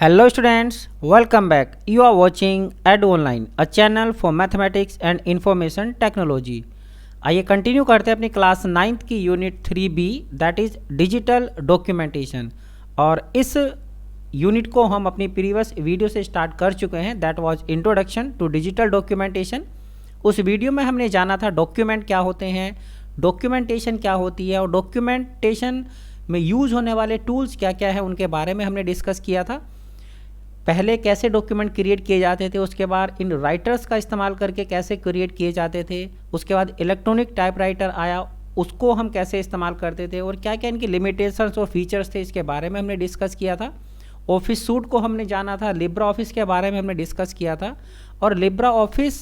Hello students, welcome back. You are watching Ed Online, a channel for mathematics and information technology. आइए continue करते हैं अपनी class 9th की unit 3B that is digital documentation. और इस unit को हम अपनी प्रीवियस वीडियो से स्टार्ट कर चुके हैं, that was introduction to digital documentation. उस वीडियो में हमने जाना था डॉक्यूमेंट क्या होते हैं, डॉक्यूमेंटेशन क्या होती है और डॉक्यूमेंटेशन में यूज़ होने वाले टूल्स क्या क्या है उनके बारे में हमने डिस्कस किया था। पहले कैसे डॉक्यूमेंट क्रिएट किए जाते थे, उसके बाद इन राइटर्स का इस्तेमाल करके कैसे क्रिएट किए जाते थे, उसके बाद इलेक्ट्रॉनिक टाइपराइटर आया, उसको हम कैसे इस्तेमाल करते थे और क्या क्या इनकी लिमिटेशंस और फीचर्स थे, इसके बारे में हमने डिस्कस किया था। ऑफिस सूट को हमने जाना था, लिब्रा ऑफिस के बारे में हमने डिस्कस किया था। और लिब्रा ऑफिस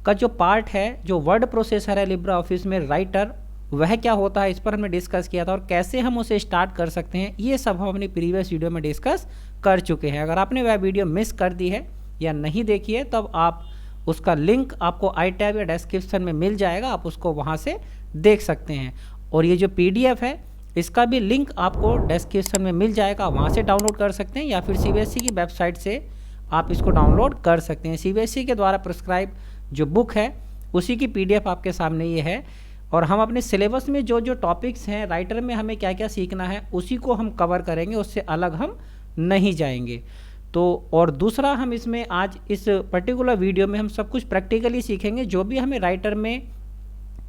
का जो पार्ट है, जो वर्ड प्रोसेसर है लिब्रा ऑफिस में, राइटर, वह क्या होता है, इस पर हमने डिस्कस किया था और कैसे हम उसे स्टार्ट कर सकते हैं, ये सब हम अपनी प्रीवियस वीडियो में डिस्कस कर चुके हैं। अगर आपने वह वीडियो मिस कर दी है या नहीं देखी है, तब आप उसका लिंक आपको आई टैब या डिस्क्रिप्शन में मिल जाएगा, आप उसको वहाँ से देख सकते हैं। और ये जो PDF है, इसका भी लिंक आपको डिस्क्रिप्शन में मिल जाएगा, वहाँ से डाउनलोड कर सकते हैं या फिर CBSE की वेबसाइट से आप इसको डाउनलोड कर सकते हैं। CBSE के द्वारा प्रिस्क्राइब जो बुक है उसी की PDF आपके सामने ये है। और हम अपने सिलेबस में जो जो टॉपिक्स हैं राइटर में हमें क्या क्या सीखना है उसी को हम कवर करेंगे, उससे अलग हम नहीं जाएंगे। तो और दूसरा, हम इसमें आज इस पर्टिकुलर वीडियो में हम सब कुछ प्रैक्टिकली सीखेंगे, जो भी हमें राइटर में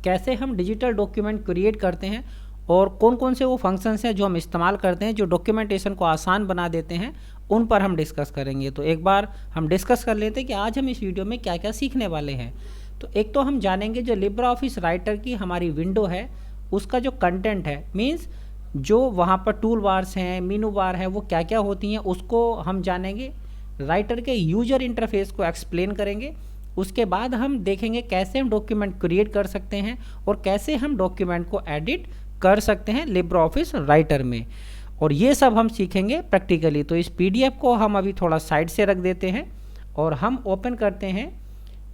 कैसे हम डिजिटल डॉक्यूमेंट क्रिएट करते हैं और कौन कौन से वो फंक्शंस हैं जो हम इस्तेमाल करते हैं जो डॉक्यूमेंटेशन को आसान बना देते हैं, उन पर हम डिस्कस करेंगे। तो एक बार हम डिस्कस कर लेते हैं कि आज हम इस वीडियो में क्या क्या सीखने वाले हैं। तो एक तो हम जानेंगे जो लिब्रा ऑफिस राइटर की हमारी विंडो है, उसका जो कंटेंट है, मीन्स जो वहाँ पर टूल बार्स हैं, मीनू बार है, वो क्या क्या होती हैं, उसको हम जानेंगे। राइटर के यूजर इंटरफेस को एक्सप्लेन करेंगे। उसके बाद हम देखेंगे कैसे हम डॉक्यूमेंट क्रिएट कर सकते हैं और कैसे हम डॉक्यूमेंट को एडिट कर सकते हैं लिब्रा ऑफिस राइटर में, और ये सब हम सीखेंगे प्रैक्टिकली। तो इस PDF को हम अभी थोड़ा साइड से रख देते हैं और हम ओपन करते हैं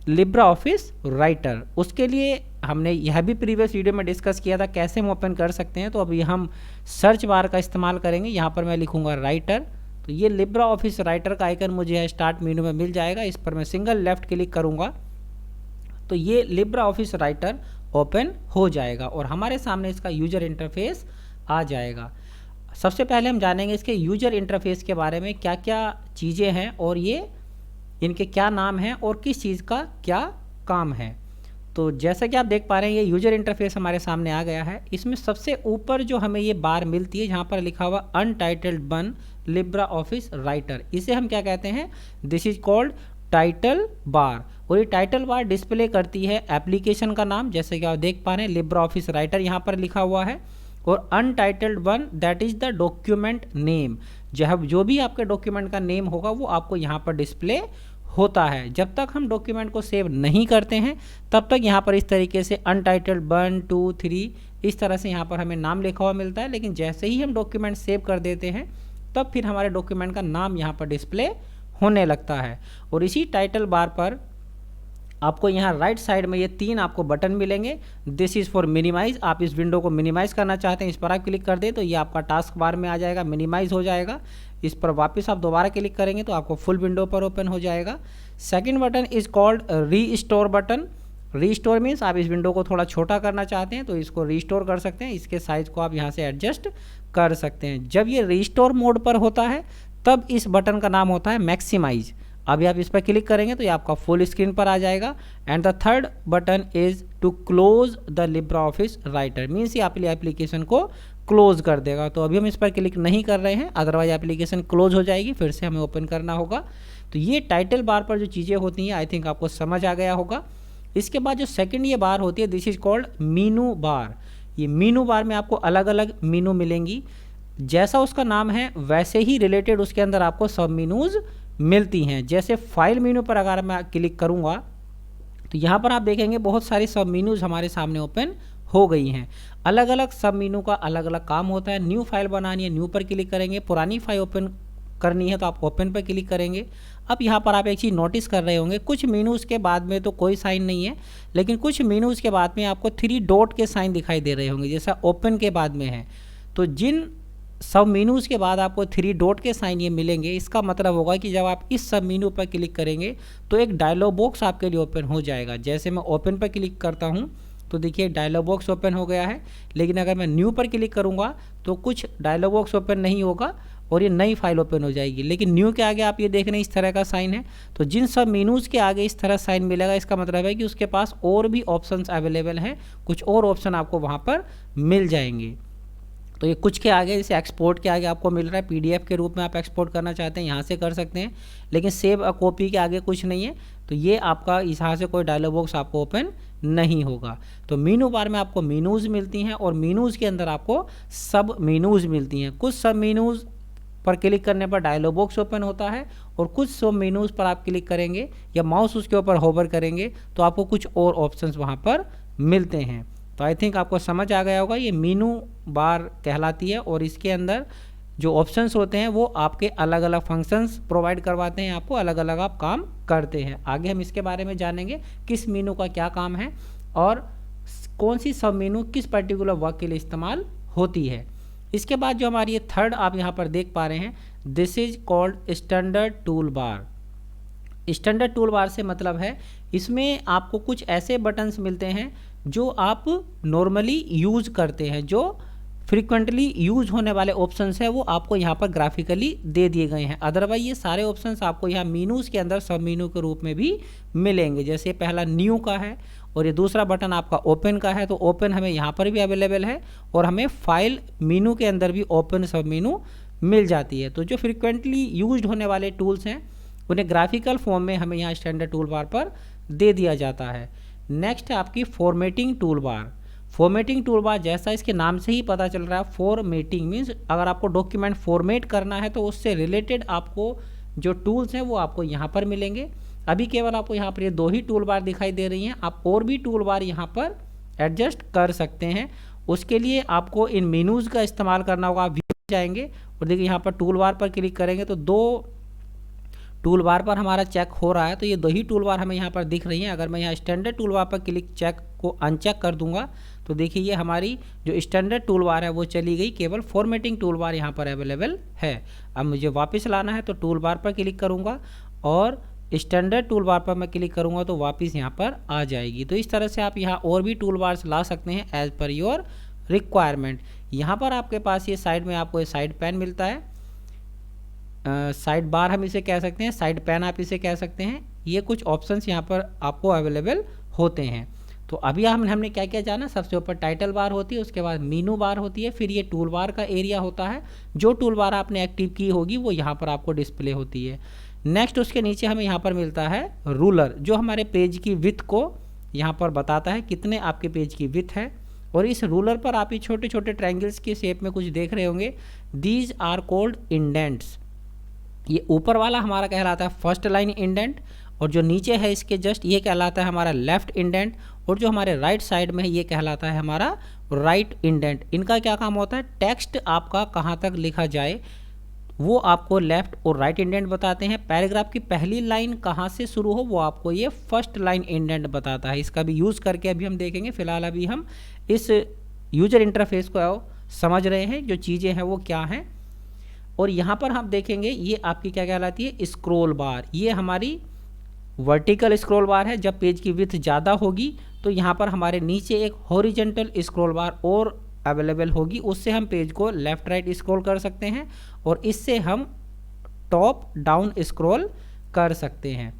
लिब्रा ऑफिस राइटर। उसके लिए हमने यह भी प्रीवियस वीडियो में डिस्कस किया था कैसे हम ओपन कर सकते हैं। तो अभी हम सर्च बार का इस्तेमाल करेंगे, यहाँ पर मैं लिखूंगा राइटर, तो ये लिब्रा ऑफिस राइटर का आइकन मुझे स्टार्ट मेनू में मिल जाएगा। इस पर मैं सिंगल लेफ्ट क्लिक करूँगा तो ये लिब्रा ऑफिस राइटर ओपन हो जाएगा और हमारे सामने इसका यूजर इंटरफेस आ जाएगा। सबसे पहले हम जानेंगे इसके यूजर इंटरफेस के बारे में, क्या क्या चीज़ें हैं और ये इनके क्या नाम हैं और किस चीज़ का क्या काम है। तो जैसा कि आप देख पा रहे हैं, ये यूजर इंटरफेस हमारे सामने आ गया है। इसमें सबसे ऊपर जो हमें ये बार मिलती है, जहाँ पर लिखा हुआ अनटाइटल्ड 1 लिब्रा ऑफिस राइटर, इसे हम क्या कहते हैं, this is called title bar. और ये टाइटल बार डिस्प्ले करती है एप्लीकेशन का नाम, जैसे कि आप देख पा रहे हैं लिब्रा ऑफिस राइटर यहाँ पर लिखा हुआ है। और untitled 1 that is the document name, जो भी आपके डॉक्यूमेंट का नेम होगा वो आपको यहाँ पर डिस्प्ले होता है। जब तक हम डॉक्यूमेंट को सेव नहीं करते हैं तब तक यहाँ पर इस तरीके से अनटाइटल्ड 1 2 3 इस तरह से यहाँ पर हमें नाम लिखा हुआ मिलता है। लेकिन जैसे ही हम डॉक्यूमेंट सेव कर देते हैं तब फिर हमारे डॉक्यूमेंट का नाम यहाँ पर डिस्प्ले होने लगता है। और इसी टाइटल बार पर आपको यहाँ राइट साइड में ये 3 आपको बटन मिलेंगे। दिस इज़ फॉर मिनिमाइज, आप इस विंडो को मिनिमाइज करना चाहते हैं, इस पर आप क्लिक कर दें तो ये आपका टास्क बार में आ जाएगा, मिनिमाइज हो जाएगा। इस पर वापस आप दोबारा क्लिक करेंगे तो आपको फुल विंडो पर ओपन हो जाएगा। Second button is called restore button. Restore means आप इस विंडो को थोड़ा छोटा करना चाहते हैं तो इसको रीस्टोर कर सकते हैं, इसके साइज़ को आप यहाँ से एडजस्ट कर सकते हैं। जब ये रीस्टोर मोड पर होता है तब इस बटन का नाम होता है मैक्सिमाइज। अभी आप इस पर क्लिक करेंगे तो ये आपका फुल स्क्रीन पर आ जाएगा। And the third button is to close the Libre Office Writer, means ये आपकी एप्लीकेशन को क्लोज कर देगा। तो अभी हम इस पर क्लिक नहीं कर रहे हैं, अदरवाइज एप्लीकेशन क्लोज हो जाएगी, फिर से हमें ओपन करना होगा। तो ये टाइटल बार पर जो चीज़ें होती हैं आई थिंक आपको समझ आ गया होगा। इसके बाद जो सेकंड ये बार होती है, दिस इज कॉल्ड मीनू बार। ये मीनू बार में आपको अलग अलग मीनू मिलेंगी, जैसा उसका नाम है वैसे ही रिलेटेड उसके अंदर आपको सब मीनूज़ मिलती हैं। जैसे फाइल मीनू पर अगर मैं क्लिक करूँगा तो यहाँ पर आप देखेंगे बहुत सारी सब मीनूज़ हमारे सामने ओपन हो गई हैं। अलग अलग सब मीनू का अलग अलग काम होता है। न्यू फाइल बनानी है, न्यू पर क्लिक करेंगे। पुरानी फाइल ओपन करनी है तो आप ओपन पर क्लिक करेंगे। अब यहाँ पर आप एक चीज़ नोटिस कर रहे होंगे, कुछ मीनूज़ के बाद में तो कोई साइन नहीं है, लेकिन कुछ मीनूज़ के बाद में आपको 3 डॉट के साइन दिखाई दे रहे होंगे, जैसा ओपन के बाद में है। तो जिन सब मीनूज़ के बाद आपको 3 डॉट के साइन ये मिलेंगे। इसका मतलब होगा कि जब आप इस सब मीनू पर क्लिक करेंगे तो एक डायलॉग बॉक्स आपके लिए ओपन हो जाएगा। जैसे मैं ओपन पर क्लिक करता हूँ तो देखिए डायलॉग बॉक्स ओपन हो गया है, लेकिन अगर मैं न्यू पर क्लिक करूँगा तो कुछ डायलॉग बॉक्स ओपन नहीं होगा और ये नई फाइल ओपन हो जाएगी। लेकिन न्यू के आगे आप ये देख रहे हैं इस तरह का साइन है, तो जिन सब मीनूज़ के आगे इस तरह साइन मिलेगा इसका मतलब है कि उसके पास और भी ऑप्शंस अवेलेबल हैं, कुछ और ऑप्शन आपको वहाँ पर मिल जाएंगे। तो ये कुछ के आगे जैसे एक्सपोर्ट के आगे आपको मिल रहा है, पीडीएफ के रूप में आप एक्सपोर्ट करना चाहते हैं यहाँ से कर सकते हैं, लेकिन सेव अ कॉपी के आगे कुछ नहीं है, तो ये आपका यहाँ से कोई डायलॉग बॉक्स आपको ओपन नहीं होगा। तो मीनू बार में आपको मीनूज़ मिलती हैं और मीनूज़ के अंदर आपको सब मीनूज़ मिलती हैं। कुछ सब मीनूज़ पर क्लिक करने पर डायलॉग बॉक्स ओपन होता है और कुछ सब मेनूज़ पर आप क्लिक करेंगे या माउस उसके ऊपर होवर करेंगे तो आपको कुछ और ऑप्शंस वहाँ पर मिलते हैं। तो आई थिंक आपको समझ आ गया होगा, ये मीनू बार कहलाती है और इसके अंदर जो ऑप्शंस होते हैं वो आपके अलग अलग फंक्शंस प्रोवाइड करवाते हैं, आपको अलग अलग आप काम करते हैं। आगे हम इसके बारे में जानेंगे किस मीनू का क्या काम है और कौन सी सब मीनू किस पर्टिकुलर वर्क के लिए इस्तेमाल होती है। इसके बाद जो हमारी ये थर्ड आप यहाँ पर देख पा रहे हैं, this is called standard tool bar. Standard tool bar से मतलब है इसमें आपको कुछ ऐसे बटन्स मिलते हैं जो आप नॉर्मली यूज़ करते हैं, जो फ्रीक्वेंटली यूज होने वाले ऑप्शंस हैं वो आपको यहाँ पर ग्राफिकली दे दिए गए हैं। अदरवाइज ये सारे ऑप्शंस आपको यहाँ मीनूज़ के अंदर सब मीनू के रूप में भी मिलेंगे। जैसे पहला न्यू का है और ये दूसरा बटन आपका ओपन का है, तो ओपन हमें यहाँ पर भी अवेलेबल है और हमें फाइल मीनू के अंदर भी ओपन सब मीनू मिल जाती है। तो जो फ्रिक्वेंटली यूज होने वाले टूल्स हैं उन्हें ग्राफिकल फॉर्म में हमें यहाँ स्टैंडर्ड टूल बार पर दे दिया जाता है। नेक्स्ट है आपकी formatting tool bar. Formatting tool bar जैसा इसके नाम से ही पता चल रहा है, फॉर्मेटिंग मीन्स अगर आपको डॉक्यूमेंट फॉर्मेट करना है तो उससे रिलेटेड आपको जो टूल्स हैं वो आपको यहाँ पर मिलेंगे। अभी केवल आपको यहाँ पर ये दो ही टूल बार दिखाई दे रही हैं, आप और भी टूल बार यहाँ पर एडजस्ट कर सकते हैं। उसके लिए आपको इन मेनूज़ का इस्तेमाल करना होगा। आप व्यू जाएंगे और देखिए यहाँ पर टूल बार पर क्लिक करेंगे तो दो टूल बार पर हमारा चेक हो रहा है, तो ये दो ही टूल बार हमें यहाँ पर दिख रही हैं। अगर मैं यहाँ स्टैंडर्ड टूल बार पर क्लिक चेक को अनचेक कर दूंगा तो देखिए ये हमारी जो स्टैंडर्ड टूल बार है वो चली गई, केवल फॉर्मेटिंग टूल बार यहाँ पर अवेलेबल है। अब मुझे वापस लाना है तो टूल बार पर क्लिक करूँगा और स्टैंडर्ड टूल बार पर मैं क्लिक करूँगा तो वापस यहाँ पर आ जाएगी। तो इस तरह से आप यहाँ और भी टूल बार्स ला सकते हैं एज पर योर रिक्वायरमेंट। यहाँ पर आपके पास ये साइड में आपको ये साइड पेन मिलता है, साइड बार हम इसे कह सकते हैं, साइड पेन आप इसे कह सकते हैं। ये कुछ ऑप्शंस यहाँ पर आपको अवेलेबल होते हैं। तो अभी हमने क्या क्या जाना, सबसे ऊपर टाइटल बार होती है, उसके बाद मीनू बार होती है, फिर ये टूल बार का एरिया होता है। जो टूल बार आपने एक्टिव की होगी वो यहाँ पर आपको डिस्प्ले होती है। नेक्स्ट उसके नीचे हमें यहाँ पर मिलता है रूलर, जो हमारे पेज की विड्थ को यहाँ पर बताता है कितने आपके पेज की विड्थ है। और इस रूलर पर आप ये छोटे छोटे ट्रायंगल्स के शेप में कुछ देख रहे होंगे, दीज आर कॉल्ड इंडेंट्स। ये ऊपर वाला हमारा कहलाता है फर्स्ट लाइन इंडेंट और जो नीचे है इसके जस्ट ये कहलाता है हमारा लेफ्ट इंडेंट और जो हमारे राइट साइड में है ये कहलाता है हमारा राइट इंडेंट। इनका क्या काम होता है, टेक्स्ट आपका कहाँ तक लिखा जाए वो आपको लेफ्ट और राइट इंडेंट बताते हैं। पैराग्राफ की पहली लाइन कहाँ से शुरू हो वो आपको ये फर्स्ट लाइन इंडेंट बताता है। इसका भी यूज़ करके अभी हम देखेंगे। फिलहाल अभी हम इस यूजर इंटरफेस को समझ रहे हैं, जो चीज़ें हैं वो क्या हैं। और यहाँ पर हम देखेंगे ये आपकी क्या कहलाती है, स्क्रॉल बार। ये हमारी वर्टिकल स्क्रॉल बार है। जब पेज की विड्थ ज़्यादा होगी तो यहाँ पर हमारे नीचे एक हॉरिजॉन्टल स्क्रॉल बार और अवेलेबल होगी, उससे हम पेज को लेफ़्ट राइट स्क्रॉल कर सकते हैं और इससे हम टॉप डाउन स्क्रॉल कर सकते हैं।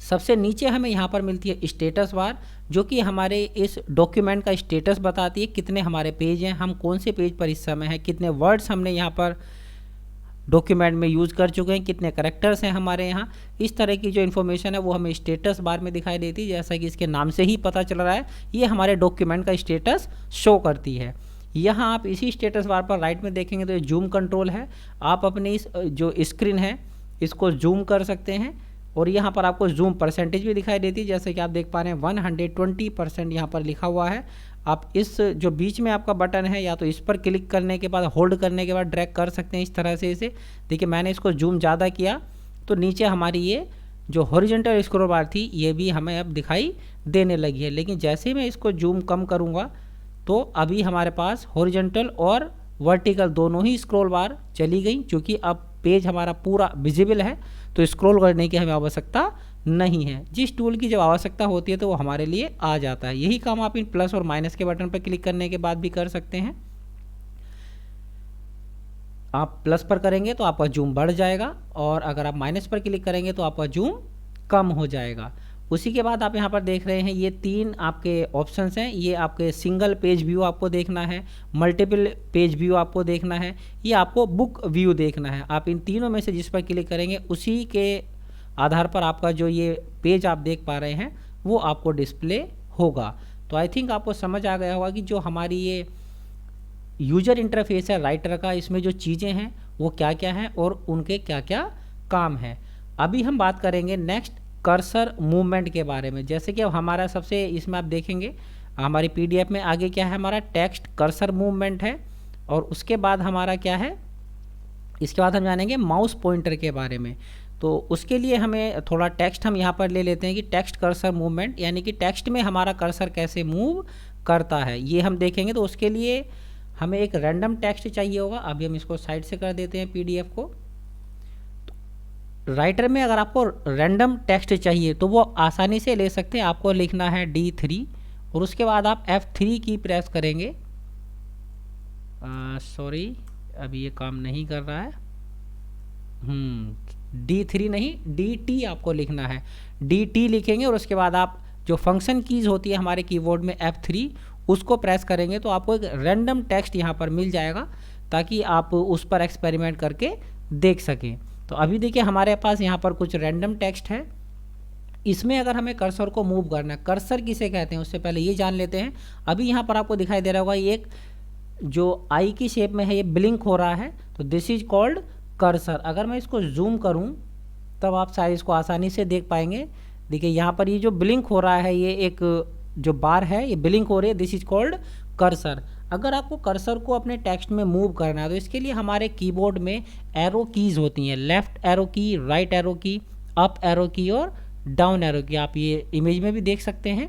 सबसे नीचे हमें यहाँ पर मिलती है स्टेटस बार, जो कि हमारे इस डॉक्यूमेंट का स्टेटस बताती है, कितने हमारे पेज हैं, हम कौन से पेज पर इस समय हैं, कितने वर्ड्स हमने यहाँ पर डॉक्यूमेंट में यूज़ कर चुके हैं, कितने करेक्टर्स हैं हमारे यहाँ। इस तरह की जो इन्फॉर्मेशन है वो हमें स्टेटस बार में दिखाई देती है। जैसा कि इसके नाम से ही पता चल रहा है, ये हमारे डॉक्यूमेंट का स्टेटस शो करती है। यहाँ आप इसी स्टेटस बार पर राइट में देखेंगे तो ये जूम कंट्रोल है। आप अपनी इस जो स्क्रीन है इसको जूम कर सकते हैं और यहाँ पर आपको जूम परसेंटेज भी दिखाई देती है। जैसे कि आप देख पा रहे हैं 120% यहाँ पर लिखा हुआ है। आप इस जो बीच में आपका बटन है या तो इस पर क्लिक करने के बाद होल्ड करने के बाद ड्रैग कर सकते हैं इस तरह से इसे। देखिए मैंने इसको जूम ज़्यादा किया तो नीचे हमारी ये जो हॉरिजॉन्टल स्क्रॉल बार थी ये भी हमें अब दिखाई देने लगी है। लेकिन जैसे ही मैं इसको जूम कम करूँगा तो अभी हमारे पास हॉरिजॉन्टल और वर्टिकल दोनों ही स्क्रॉल बार चली गई, क्योंकि अब पेज हमारा पूरा विजिबल है तो स्क्रॉल करने की हमें आवश्यकता नहीं है। जिस टूल की जब आवश्यकता होती है तो वो हमारे लिए आ जाता है। यही काम आप इन प्लस और माइनस के बटन पर क्लिक करने के बाद भी कर सकते हैं। आप प्लस पर करेंगे तो आपका जूम बढ़ जाएगा और अगर आप माइनस पर क्लिक करेंगे तो आपका जूम कम हो जाएगा। उसी के बाद आप यहाँ पर देख रहे हैं ये 3 आपके ऑप्शंस हैं। ये आपके सिंगल पेज व्यू आपको देखना है, मल्टीपल पेज व्यू आपको देखना है, ये आपको बुक व्यू देखना है। आप इन तीनों में से जिस पर क्लिक करेंगे उसी के आधार पर आपका जो ये पेज आप देख पा रहे हैं वो आपको डिस्प्ले होगा। तो आई थिंक आपको समझ आ गया होगा कि जो हमारी ये यूजर इंटरफेस है राइटर का, इसमें जो चीज़ें हैं वो क्या क्या हैं और उनके क्या क्या काम हैं। अभी हम बात करेंगे नेक्स्ट कर्सर मूवमेंट के बारे में। जैसे कि अब हमारा सबसे इसमें आप देखेंगे हमारी पीडीएफ में आगे क्या है, हमारा टेक्स्ट कर्सर मूवमेंट है और उसके बाद हमारा क्या है, इसके बाद हम जानेंगे माउस पॉइंटर के बारे में। तो उसके लिए हमें थोड़ा टेक्स्ट हम यहाँ पर ले लेते हैं कि टेक्स्ट कर्सर मूवमेंट, यानी कि टेक्स्ट में हमारा कर्सर कैसे मूव करता है ये हम देखेंगे। तो उसके लिए हमें एक रैंडम टेक्स्ट चाहिए होगा। अभी हम इसको साइड से कर देते हैं पीडीएफ को। राइटर में अगर आपको रैंडम टेक्स्ट चाहिए तो वो आसानी से ले सकते हैं। आपको लिखना है D3 और उसके बाद आप F3 की प्रेस करेंगे। सॉरी अभी ये काम नहीं कर रहा है। D3 नहीं DT आपको लिखना है। DT लिखेंगे और उसके बाद आप जो फंक्शन कीज़ होती है हमारे कीबोर्ड में F3 उसको प्रेस करेंगे तो आपको एक रैंडम टेक्स्ट यहाँ पर मिल जाएगा ताकि आप उस पर एक्सपेरिमेंट करके देख सकें। तो अभी देखिए हमारे पास यहाँ पर कुछ रैंडम टेक्स्ट है। इसमें अगर हमें कर्सर को मूव करना है, कर्सर किसे कहते हैं उससे पहले ये जान लेते हैं। अभी यहाँ पर आपको दिखाई दे रहा होगा ये एक जो आई की शेप में है ये ब्लिंक हो रहा है, तो दिस इज कॉल्ड कर्सर। अगर मैं इसको जूम करूँ तब आप शायद इसको आसानी से देख पाएंगे। देखिए यहाँ पर ये जो ब्लिंक हो रहा है ये एक जो बार है ये ब्लिंक हो रही है, दिस इज कॉल्ड कर्सर। अगर आपको कर्सर को अपने टेक्स्ट में मूव करना है तो इसके लिए हमारे कीबोर्ड में एरो कीज़ होती हैं, लेफ़्ट एरो की, राइट एरो की, अप एरो की और डाउन एरो की। आप ये इमेज में भी देख सकते हैं।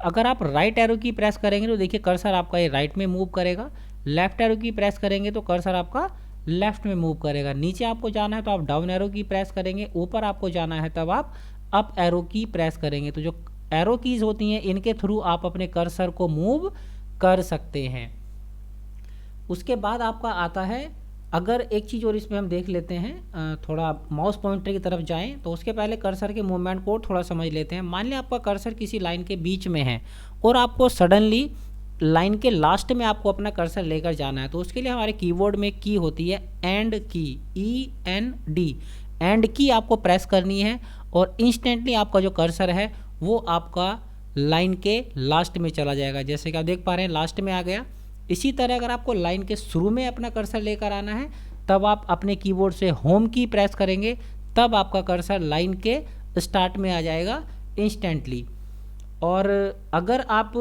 अगर आप राइट एरो की प्रेस करेंगे तो देखिए कर्सर आपका ये राइट में मूव करेगा, लेफ़्ट एरो की प्रेस करेंगे तो कर्सर आपका लेफ़्ट में मूव करेगा। नीचे आपको जाना है तो आप डाउन एरो की प्रेस करेंगे, ऊपर आपको जाना है तब आप अप एरो की प्रेस करेंगे। तो जो एरो कीज़ होती हैं इनके थ्रू आप अपने कर्सर को मूव कर सकते हैं। उसके बाद आपका आता है, अगर एक चीज़ और इसमें हम देख लेते हैं, थोड़ा माउस पॉइंटर की तरफ जाएं तो उसके पहले कर्सर के मूवमेंट को थोड़ा समझ लेते हैं। मान लिया आपका कर्सर किसी लाइन के बीच में है और आपको सडनली लाइन के लास्ट में आपको अपना कर्सर लेकर जाना है, तो उसके लिए हमारे कीबोर्ड में की होती है एंड की, END। एंड की आपको प्रेस करनी है और इंस्टेंटली आपका जो कर्सर है वो आपका लाइन के लास्ट में चला जाएगा। जैसे कि आप देख पा रहे हैं लास्ट में आ गया। इसी तरह अगर आपको लाइन के शुरू में अपना कर्सर लेकर आना है तब आप अपने कीबोर्ड से होम की प्रेस करेंगे, तब आपका कर्सर लाइन के स्टार्ट में आ जाएगा इंस्टेंटली। और अगर आप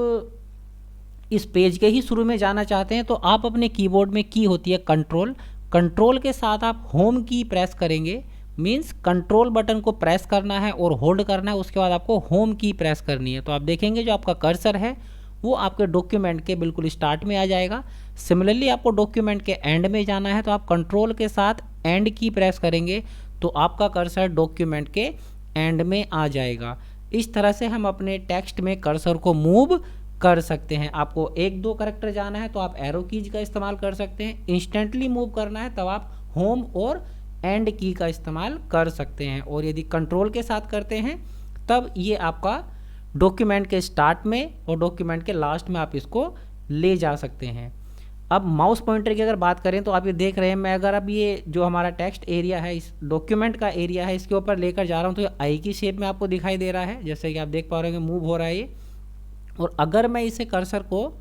इस पेज के ही शुरू में जाना चाहते हैं तो आप अपने कीबोर्ड में की होती है कंट्रोल के साथ आप होम की प्रेस करेंगे। मीन्स कंट्रोल बटन को प्रेस करना है और होल्ड करना है, उसके बाद आपको होम की प्रेस करनी है। तो आप देखेंगे जो आपका कर्सर है वो आपके डॉक्यूमेंट के बिल्कुल स्टार्ट में आ जाएगा। सिमिलरली आपको डॉक्यूमेंट के एंड में जाना है तो आप कंट्रोल के साथ एंड की प्रेस करेंगे तो आपका कर्सर डॉक्यूमेंट के एंड में आ जाएगा। इस तरह से हम अपने टेक्स्ट में कर्सर को मूव कर सकते हैं। आपको 1-2 कैरेक्टर जाना है तो आप एरो कीज का इस्तेमाल कर सकते हैं। इंस्टेंटली मूव करना है तब आप होम और एंड की का इस्तेमाल कर सकते हैं। और यदि कंट्रोल के साथ करते हैं तब ये आपका डॉक्यूमेंट के स्टार्ट में और डॉक्यूमेंट के लास्ट में आप इसको ले जा सकते हैं। अब माउस पॉइंटर की अगर बात करें तो आप ये देख रहे हैं, मैं अगर अब ये जो हमारा टेक्स्ट एरिया है, इस डॉक्यूमेंट का एरिया है, इसके ऊपर लेकर जा रहा हूँ तो ये आई की शेप में आपको दिखाई दे रहा है, जैसे कि आप देख पा रहे हैं मूव हो रहा है ये। और अगर मैं इसे कर्सर को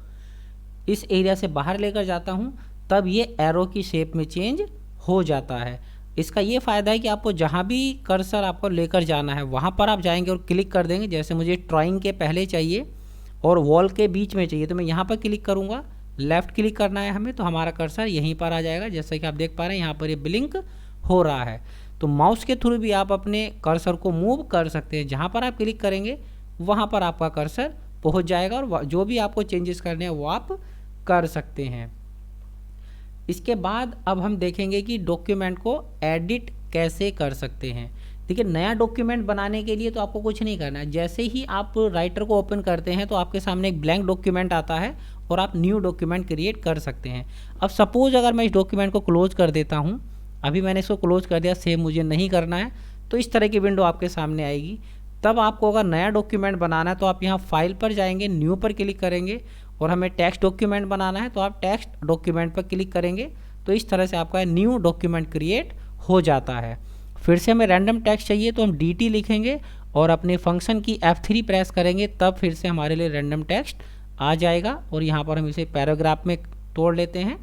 इस एरिया से बाहर लेकर जाता हूँ तब ये एरो की शेप में चेंज हो जाता है। इसका ये फ़ायदा है कि आपको जहाँ भी कर्सर आपको लेकर जाना है वहाँ पर आप जाएंगे और क्लिक कर देंगे। जैसे मुझे ड्राइंग के पहले चाहिए और वॉल के बीच में चाहिए तो मैं यहाँ पर क्लिक करूँगा, लेफ़्ट क्लिक करना है हमें तो हमारा कर्सर यहीं पर आ जाएगा। जैसे कि आप देख पा रहे हैं यहाँ पर ये ब्लिंक हो रहा है। तो माउस के थ्रू भी आप अपने कर्सर को मूव कर सकते हैं। जहाँ पर आप क्लिक करेंगे वहाँ पर आपका कर्सर पहुँच जाएगा और जो भी आपको चेंजेस करने हैं वो आप कर सकते हैं। इसके बाद अब हम देखेंगे कि डॉक्यूमेंट को एडिट कैसे कर सकते हैं। देखिए, नया डॉक्यूमेंट बनाने के लिए तो आपको कुछ नहीं करना है। जैसे ही आप राइटर को ओपन करते हैं तो आपके सामने एक ब्लैंक डॉक्यूमेंट आता है और आप न्यू डॉक्यूमेंट क्रिएट कर सकते हैं। अब सपोज अगर मैं इस डॉक्यूमेंट को क्लोज कर देता हूँ, अभी मैंने इसको क्लोज कर दिया, सेव मुझे नहीं करना है, तो इस तरह की विंडो आपके सामने आएगी। तब आपको अगर नया डॉक्यूमेंट बनाना है तो आप यहाँ फाइल पर जाएंगे, न्यू पर क्लिक करेंगे, और हमें टेक्स्ट डॉक्यूमेंट बनाना है तो आप टेक्स्ट डॉक्यूमेंट पर क्लिक करेंगे। तो इस तरह से आपका न्यू डॉक्यूमेंट क्रिएट हो जाता है। फिर से हमें रैंडम टेक्स्ट चाहिए तो हम DT लिखेंगे और अपने फंक्शन की F3 प्रेस करेंगे, तब फिर से हमारे लिए रैंडम टेक्स्ट आ जाएगा। और यहाँ पर हम इसे पैराग्राफ में तोड़ लेते हैं।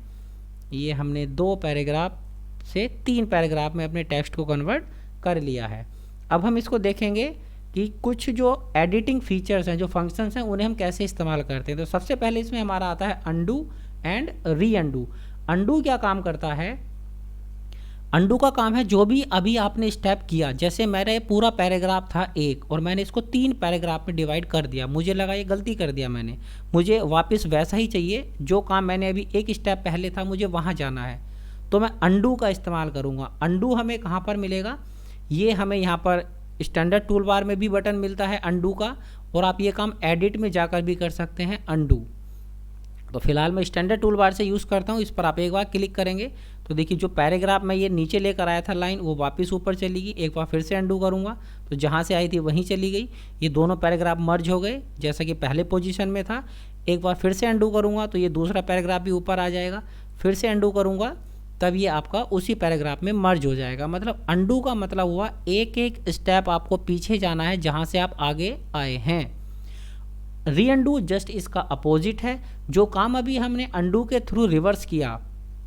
ये हमने 2 पैराग्राफ से 3 पैराग्राफ में अपने टेक्स्ट को कन्वर्ट कर लिया है। अब हम इसको देखेंगे कि कुछ जो एडिटिंग फीचर्स हैं, जो फंक्शंस हैं, उन्हें हम कैसे इस्तेमाल करते हैं। तो सबसे पहले इसमें हमारा आता है undo and re undo. Undo क्या काम करता है? अंडू का काम है जो भी अभी आपने स्टेप किया, जैसे मेरा ये पूरा पैराग्राफ था 1 और मैंने इसको 3 पैराग्राफ में डिवाइड कर दिया, मुझे लगा ये गलती कर दिया मैंने, मुझे वापस वैसा ही चाहिए, जो काम मैंने अभी एक स्टेप पहले था मुझे वहाँ जाना है, तो मैं अंडू का इस्तेमाल करूँगा। अंडू हमें कहाँ पर मिलेगा? ये हमें यहाँ पर स्टैंडर्ड टूल बार में भी बटन मिलता है अंडू का, और आप ये काम एडिट में जाकर भी कर सकते हैं अंडू। तो फिलहाल मैं स्टैंडर्ड टूल बार से यूज़ करता हूँ। इस पर आप एक बार क्लिक करेंगे तो देखिए जो पैराग्राफ मैं ये नीचे लेकर आया था लाइन, वो वापस ऊपर चली गई। एक बार फिर से अंडू करूँगा तो जहाँ से आई थी वहीं चली गई। ये दोनों पैराग्राफ मर्ज हो गए जैसा कि पहले पोजीशन में था। एक बार फिर से अंडू करूँगा तो ये दूसरा पैराग्राफ भी ऊपर आ जाएगा। फिर से अंडू करूँगा तब ये आपका उसी पैराग्राफ में मर्ज हो जाएगा। मतलब अंडू का मतलब हुआ एक एक स्टेप आपको पीछे जाना है जहाँ से आप आगे आए हैं। री अंडू जस्ट इसका अपोजिट है। जो काम अभी हमने अंडू के थ्रू रिवर्स किया,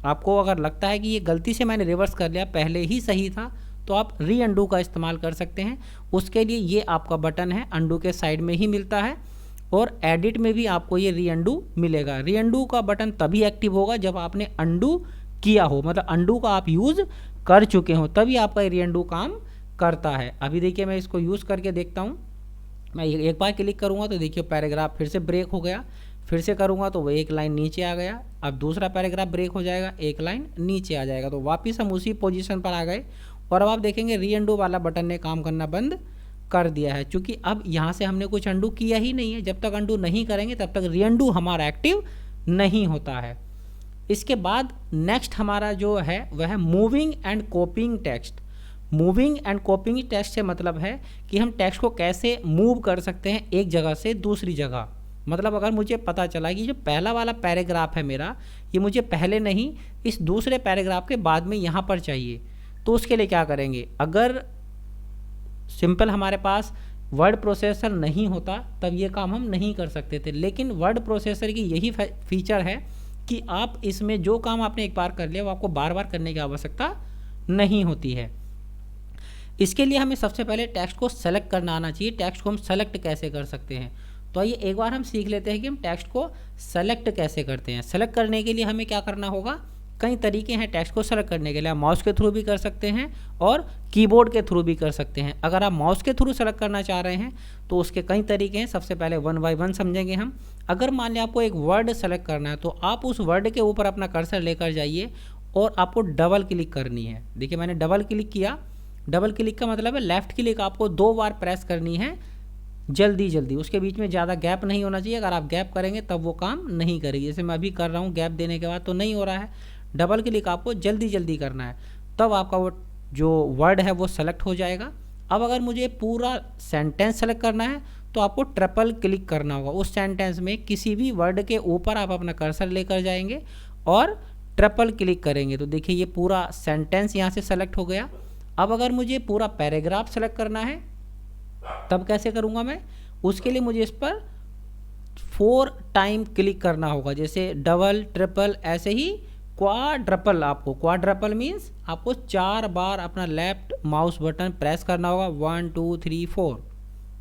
आपको अगर लगता है कि ये गलती से मैंने रिवर्स कर लिया, पहले ही सही था, तो आप री अंडू का इस्तेमाल कर सकते हैं। उसके लिए ये आपका बटन है, अंडू के साइड में ही मिलता है, और एडिट में भी आपको ये री अंडू मिलेगा। री अंडू का बटन तभी एक्टिव होगा जब आपने अंडू किया हो, मतलब अंडू का आप यूज़ कर चुके हो, तभी आपका री अंडू काम करता है। अभी देखिए मैं इसको यूज़ करके देखता हूँ। मैं एक बार क्लिक करूँगा तो देखिए पैराग्राफ फिर से ब्रेक हो गया, फिर से करूँगा तो वो एक लाइन नीचे आ गया। अब दूसरा पैराग्राफ ब्रेक हो जाएगा, एक लाइन नीचे आ जाएगा, तो वापस हम उसी पोजीशन पर आ गए। और अब आप देखेंगे री अंडू वाला बटन ने काम करना बंद कर दिया है, क्योंकि अब यहाँ से हमने कुछ अंडू किया ही नहीं है। जब तक अंडू नहीं करेंगे तब तक री अंडू हमारा एक्टिव नहीं होता है। इसके बाद नेक्स्ट हमारा जो है वह है moving and कॉपिंग text. Moving and कॉपिंग text से मतलब है कि हम टेक्स्ट को कैसे मूव कर सकते हैं एक जगह से दूसरी जगह। मतलब अगर मुझे पता चला कि जो पहला वाला पैराग्राफ है मेरा, ये मुझे पहले नहीं इस दूसरे पैराग्राफ के बाद में यहाँ पर चाहिए, तो उसके लिए क्या करेंगे? अगर सिंपल हमारे पास वर्ड प्रोसेसर नहीं होता तब ये काम हम नहीं कर सकते थे, लेकिन वर्ड प्रोसेसर की यही फीचर है कि आप इसमें जो काम आपने एक बार कर लिया वो आपको बार बार करने की आवश्यकता नहीं होती है। इसके लिए हमें सबसे पहले टेक्स्ट को सेलेक्ट करना आना चाहिए। टेक्स्ट को हम सेलेक्ट कैसे कर सकते हैं, तो आइए एक बार हम सीख लेते हैं कि हम टेक्स्ट को सेलेक्ट कैसे करते हैं। सेलेक्ट करने के लिए हमें क्या करना होगा? कई तरीके हैं टेक्स्ट को सेलेक्ट करने के लिए। आप माउस के थ्रू भी कर सकते हैं और कीबोर्ड के थ्रू भी कर सकते हैं। अगर आप माउस के थ्रू सेलेक्ट करना चाह रहे हैं तो उसके कई तरीके हैं। सबसे पहले 1 बाय 1 समझेंगे हम। अगर मान लिया आपको एक वर्ड सेलेक्ट करना है तो आप उस वर्ड के ऊपर अपना कर्सर लेकर जाइए और आपको डबल क्लिक करनी है। देखिए मैंने डबल क्लिक किया। डबल क्लिक का मतलब है लेफ़्ट क्लिक आपको 2 बार प्रेस करनी है जल्दी जल्दी, उसके बीच में ज़्यादा गैप नहीं होना चाहिए। अगर आप गैप करेंगे तब वो काम नहीं करेगी। जैसे मैं अभी कर रहा हूँ, गैप देने के बाद तो नहीं हो रहा है। डबल क्लिक आपको जल्दी जल्दी करना है, तब आपका वो जो वर्ड है वो सेलेक्ट हो जाएगा। अब अगर मुझे पूरा सेंटेंस सेलेक्ट करना है तो आपको ट्रिपल क्लिक करना होगा। उस सेंटेंस में किसी भी वर्ड के ऊपर आप अपना कर्सर लेकर जाएंगे और ट्रिपल क्लिक करेंगे तो देखिए ये पूरा सेंटेंस यहाँ से सेलेक्ट हो गया। अब अगर मुझे पूरा पैराग्राफ सेलेक्ट करना है तब कैसे करूँगा मैं? उसके लिए मुझे इस पर 4 टाइम क्लिक करना होगा, जैसे डबल ट्रिपल, ऐसे ही क्वाड्रपल। आपको क्वाड्रपल मीन्स आपको 4 बार अपना लेफ्ट माउस बटन प्रेस करना होगा, 1 2 3 4।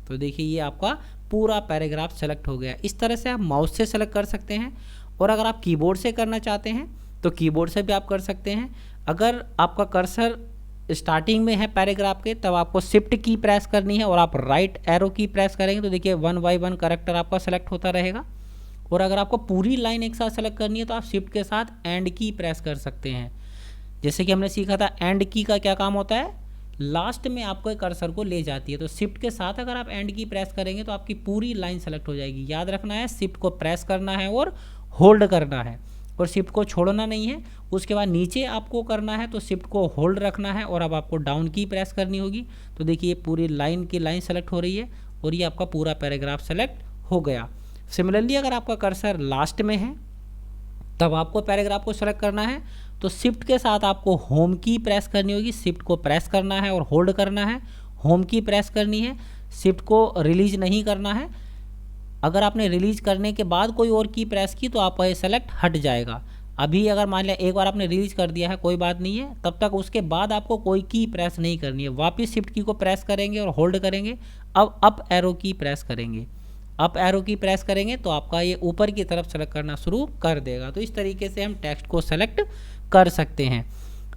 तो देखिए ये आपका पूरा पैराग्राफ सेलेक्ट हो गया। इस तरह से आप माउस से सेलेक्ट कर सकते हैं, और अगर आप कीबोर्ड से करना चाहते हैं तो कीबोर्ड से भी आप कर सकते हैं। अगर आपका कर्सर स्टार्टिंग में है पैराग्राफ के तब आपको शिफ्ट की प्रेस करनी है और आप राइट एरो की प्रेस करेंगे तो देखिए 1 बाय 1 कैरेक्टर आपका सेलेक्ट होता रहेगा। और अगर आपको पूरी लाइन एक साथ सेलेक्ट करनी है तो आप शिफ्ट के साथ एंड की प्रेस कर सकते हैं। जैसे कि हमने सीखा था एंड की का क्या काम होता है, लास्ट में आपको कर्सर को ले जाती है। तो शिफ्ट के साथ अगर आप एंड की प्रेस करेंगे तो आपकी पूरी लाइन सेलेक्ट हो जाएगी। याद रखना है शिफ्ट को प्रेस करना है और होल्ड करना है, और शिफ्ट को छोड़ना नहीं है। उसके बाद नीचे आपको करना है तो शिफ्ट को होल्ड रखना है, और अब आपको डाउन की प्रेस करनी होगी। तो देखिए पूरी लाइन की लाइन सेलेक्ट हो रही है और ये आपका पूरा पैराग्राफ सेलेक्ट हो गया। सिमिलरली अगर आपका कर्सर लास्ट में है तब आपको पैराग्राफ को सेलेक्ट करना है तो शिफ्ट के साथ आपको होम की प्रेस करनी होगी। शिफ्ट को प्रेस करना है और होल्ड करना है, होम की प्रेस करनी है। शिफ्ट को रिलीज नहीं करना है। अगर आपने रिलीज करने के बाद कोई और की प्रेस की तो आपका ये सेलेक्ट हट जाएगा। अभी अगर मान लिया एक बार आपने रिलीज कर दिया है कोई बात नहीं है, तब तक उसके बाद आपको कोई की प्रेस नहीं करनी है। वापस शिफ्ट की को प्रेस करेंगे और होल्ड करेंगे। अब अप एरो की प्रेस करेंगे, अप एरो की प्रेस करेंगे तो आपका ये ऊपर की तरफ सेलेक्ट करना शुरू कर देगा। तो इस तरीके से हम टेक्स्ट को सेलेक्ट कर सकते हैं।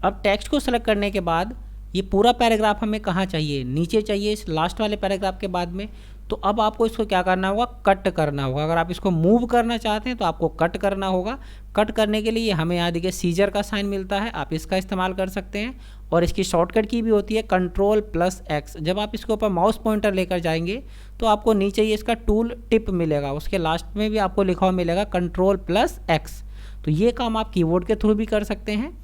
अब टेक्स्ट को सेलेक्ट करने के बाद ये पूरा पैराग्राफ हमें कहाँ चाहिए, नीचे चाहिए इस लास्ट वाले पैराग्राफ के बाद में। तो अब आपको इसको क्या करना होगा, कट करना होगा। अगर आप इसको मूव करना चाहते हैं तो आपको कट करना होगा। कट करने के लिए हमें यहाँ देखिए सीजर का साइन मिलता है, आप इसका इस्तेमाल कर सकते हैं। और इसकी शॉर्टकट की भी होती है Ctrl+X। जब आप इसके ऊपर माउस पॉइंटर लेकर जाएंगे तो आपको नीचे ये इसका टूल टिप मिलेगा, उसके लास्ट में भी आपको लिखा हुआ मिलेगा Ctrl+X। तो ये काम आप कीबोर्ड के थ्रू भी कर सकते हैं,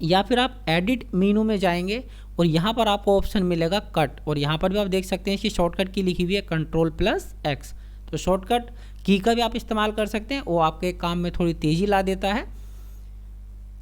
या फिर आप एडिट मेनू में जाएंगे और यहाँ पर आपको ऑप्शन मिलेगा कट, और यहाँ पर भी आप देख सकते हैं इसकी शॉर्टकट की लिखी हुई है Ctrl+X। तो शॉर्टकट की का भी आप इस्तेमाल कर सकते हैं, वो आपके काम में थोड़ी तेज़ी ला देता है।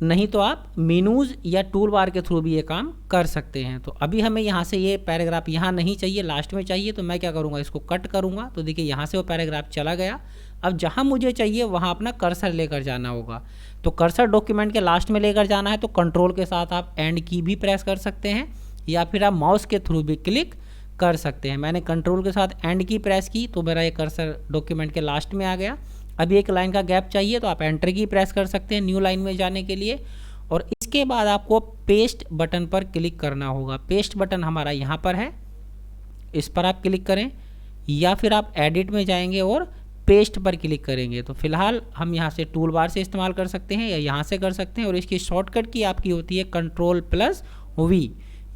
नहीं तो आप मेनूज़ या टूल बार के थ्रू भी ये काम कर सकते हैं। तो अभी हमें यहाँ से ये पैराग्राफ यहाँ नहीं चाहिए, लास्ट में चाहिए। तो मैं क्या करूँगा, इसको कट करूँगा। तो देखिए यहाँ से वो पैराग्राफ चला गया। अब जहाँ मुझे चाहिए वहाँ अपना कर्सर लेकर जाना होगा। तो कर्सर डॉक्यूमेंट के लास्ट में लेकर जाना है तो कंट्रोल के साथ आप एंड की भी प्रेस कर सकते हैं, या फिर आप माउस के थ्रू भी क्लिक कर सकते हैं। मैंने कंट्रोल के साथ एंड की प्रेस की तो मेरा ये कर्सर डॉक्यूमेंट के लास्ट में आ गया। अभी एक लाइन का गैप चाहिए तो आप एंटर की प्रेस कर सकते हैं न्यू लाइन में जाने के लिए। और इसके बाद आपको पेस्ट बटन पर क्लिक करना होगा। पेस्ट बटन हमारा यहाँ पर है, इस पर आप क्लिक करें, या फिर आप एडिट में जाएंगे और पेस्ट पर क्लिक करेंगे। तो फिलहाल हम यहाँ से टूल बार से इस्तेमाल कर सकते हैं या यहाँ से कर सकते हैं। और इसकी शॉर्टकट की आपकी होती है Ctrl+V।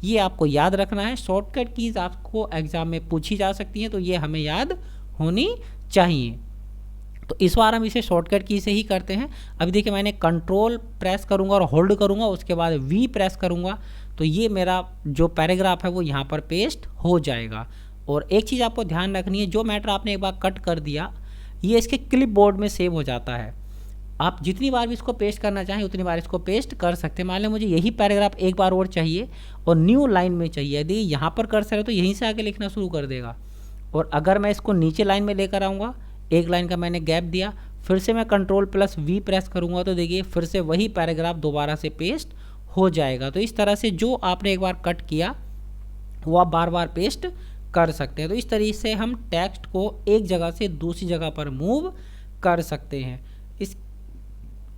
ये आपको याद रखना है। शॉर्टकट कीज़ आपको एग्जाम में पूछी जा सकती हैं, तो ये हमें याद होनी चाहिए। तो इस बार हम इसे शॉर्टकट की से ही करते हैं। अभी देखिए मैंने कंट्रोल प्रेस करूंगा और होल्ड करूंगा, उसके बाद वी प्रेस करूंगा, तो ये मेरा जो पैराग्राफ है वो यहाँ पर पेस्ट हो जाएगा। और एक चीज़ आपको ध्यान रखनी है, जो मैटर आपने एक बार कट कर दिया ये इसके क्लिपबोर्ड में सेव हो जाता है। आप जितनी बार भी इसको पेस्ट करना चाहें उतनी बार इसको पेस्ट कर सकते हैं। मान लें मुझे यही पैराग्राफ एक बार और चाहिए और न्यू लाइन में चाहिए, यदि यहाँ पर कर्सर है तो यहीं से आके लिखना शुरू कर देगा। और अगर मैं इसको नीचे लाइन में लेकर आऊँगा, एक लाइन का मैंने गैप दिया, फिर से मैं Ctrl+V प्रेस करूँगा तो देखिए फिर से वही पैराग्राफ दोबारा से पेस्ट हो जाएगा। तो इस तरह से जो आपने एक बार कट किया वो आप बार बार पेस्ट कर सकते हैं। तो इस तरीके से हम टेक्स्ट को एक जगह से दूसरी जगह पर मूव कर सकते हैं।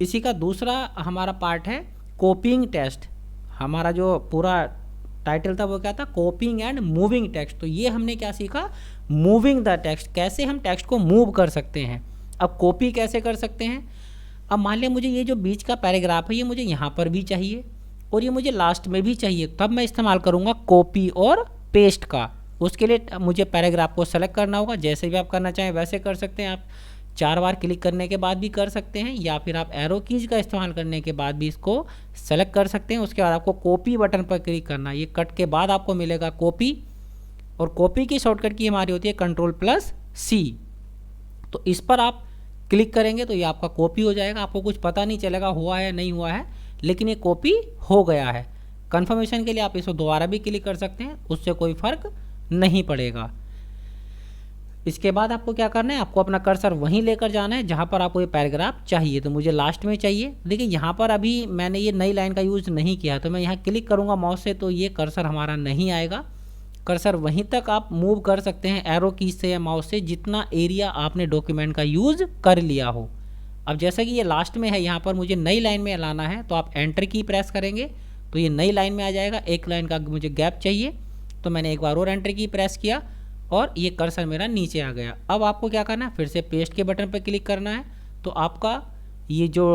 इसी का दूसरा हमारा पार्ट है कॉपिंग टेक्स्ट। हमारा जो पूरा टाइटल था वो क्या था, कॉपिंग एंड मूविंग टेक्स्ट। तो ये हमने क्या सीखा, मूविंग द टेक्स्ट, कैसे हम टेक्स्ट को मूव कर सकते हैं। अब कॉपी कैसे कर सकते हैं, अब मान लिया मुझे ये जो बीच का पैराग्राफ है ये मुझे यहाँ पर भी चाहिए और ये मुझे लास्ट में भी चाहिए, तब मैं इस्तेमाल करूँगा कॉपी और पेस्ट का। उसके लिए मुझे पैराग्राफ को सेलेक्ट करना होगा, जैसे भी आप करना चाहें वैसे कर सकते हैं। आप 4 बार क्लिक करने के बाद भी कर सकते हैं, या फिर आप एरो कीज का इस्तेमाल करने के बाद भी इसको सेलेक्ट कर सकते हैं। उसके बाद आपको कॉपी बटन पर क्लिक करना, ये कट के बाद आपको मिलेगा कॉपी, और कॉपी की शॉर्टकट की हमारी होती है Ctrl+C। तो इस पर आप क्लिक करेंगे तो ये आपका कॉपी हो जाएगा। आपको कुछ पता नहीं चलेगा हुआ है नहीं हुआ है, लेकिन ये कॉपी हो गया है। कन्फर्मेशन के लिए आप इसको दोबारा भी क्लिक कर सकते हैं, उससे कोई फ़र्क नहीं पड़ेगा। इसके बाद आपको क्या करना है, आपको अपना कर्सर वहीं लेकर जाना है जहाँ पर आपको ये पैराग्राफ चाहिए। तो मुझे लास्ट में चाहिए, देखिए यहाँ पर अभी मैंने ये नई लाइन का यूज़ नहीं किया, तो मैं यहाँ क्लिक करूँगा माउस से तो ये कर्सर हमारा नहीं आएगा। कर्सर वहीं तक आप मूव कर सकते हैं एरो कीज से या माउस से जितना एरिया आपने डॉक्यूमेंट का यूज़ कर लिया हो। अब जैसा कि ये लास्ट में है, यहाँ पर मुझे नई लाइन में लाना है, तो आप एंटर की प्रेस करेंगे तो ये नई लाइन में आ जाएगा। एक लाइन का मुझे गैप चाहिए तो मैंने एक बार और एंटर की प्रेस किया और ये कर्सर मेरा नीचे आ गया। अब आपको क्या करना है, फिर से पेस्ट के बटन पर क्लिक करना है, तो आपका ये जो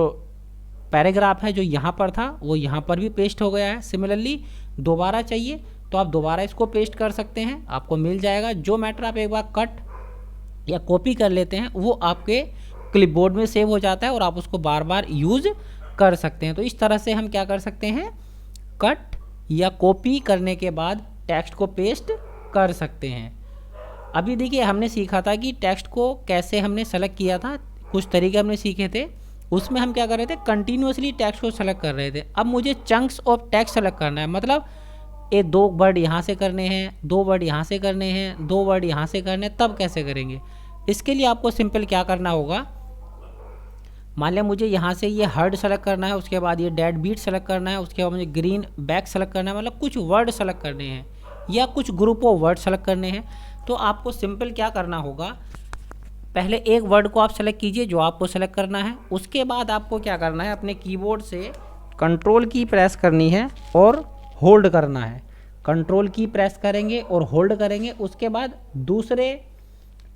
पैराग्राफ है जो यहाँ पर था वो यहाँ पर भी पेस्ट हो गया है। सिमिलरली दोबारा चाहिए तो आप दोबारा इसको पेस्ट कर सकते हैं, आपको मिल जाएगा। जो मैटर आप एक बार कट या कॉपी कर लेते हैं वो आपके क्लिपबोर्ड में सेव हो जाता है और आप उसको बार बार यूज़ कर सकते हैं। तो इस तरह से हम क्या कर सकते हैं, कट या कॉपी करने के बाद टेक्स्ट को पेस्ट कर सकते हैं। अभी देखिए हमने सीखा था कि टेक्स्ट को कैसे हमने सेलेक्ट किया था, कुछ तरीके हमने सीखे थे। उसमें हम क्या कर रहे थे, कंटिन्यूसली टेक्स्ट को सेलेक्ट कर रहे थे। अब मुझे चंक्स ऑफ टेक्स्ट सेलेक्ट करना है, मतलब ये 2 वर्ड यहाँ से करने हैं, 2 वर्ड यहाँ से करने हैं, 2 वर्ड यहाँ से करने हैं, तब कैसे करेंगे। इसके लिए आपको सिंपल क्या करना होगा, मान लिया मुझे यहाँ से ये हर्ड सेलेक्ट करना है, उसके बाद ये डेड बीट सेलेक्ट करना है, उसके बाद मुझे ग्रीन बैक सेलेक्ट करना है, मतलब कुछ वर्ड सेलेक्ट करने हैं या कुछ ग्रुप ऑफ वर्ड सेलेक्ट करने हैं। तो आपको सिंपल क्या करना होगा, पहले एक वर्ड को आप सेलेक्ट कीजिए जो आपको सेलेक्ट करना है। उसके बाद आपको क्या करना है, अपने कीबोर्ड से कंट्रोल की प्रेस करनी है और होल्ड करना है। कंट्रोल की प्रेस करेंगे और होल्ड करेंगे, उसके बाद दूसरे